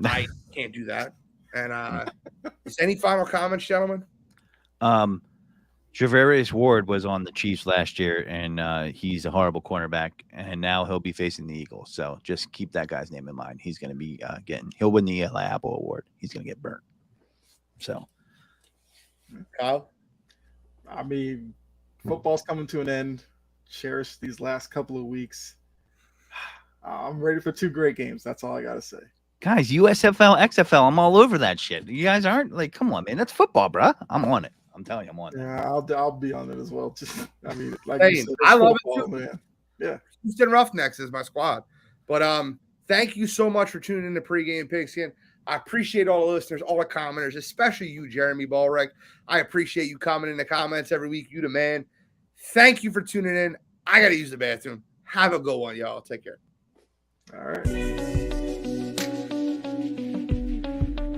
I can't do that. And is any final comments, gentlemen? Javarius Ward was on the Chiefs last year, and he's a horrible cornerback, and now he'll be facing the Eagles. So just keep that guy's name in mind. He's going to be he'll win the Eli Apple Award. He's going to get burnt. So, Kyle? I mean, football's coming to an end. Cherish these last couple of weeks. I'm ready for 2 great games. That's all I got to say. Guys, USFL, XFL, I'm all over that shit. You guys aren't? Like, come on, man. That's football, bro. I'm on it. I'm telling you, I'm on it. Yeah, I'll be on it as well. Just, I mean, like hey, you said, I love football, it too. Man. Yeah. Houston Roughnecks is my squad. But thank you so much for tuning in to Pregame Pigskin. I appreciate all the listeners, all the commenters, especially you, Jeremy Ballrek. I appreciate you commenting in the comments every week. You the man. Thank you for tuning in. I got to use the bathroom. Have a good one, y'all. Take care. All right.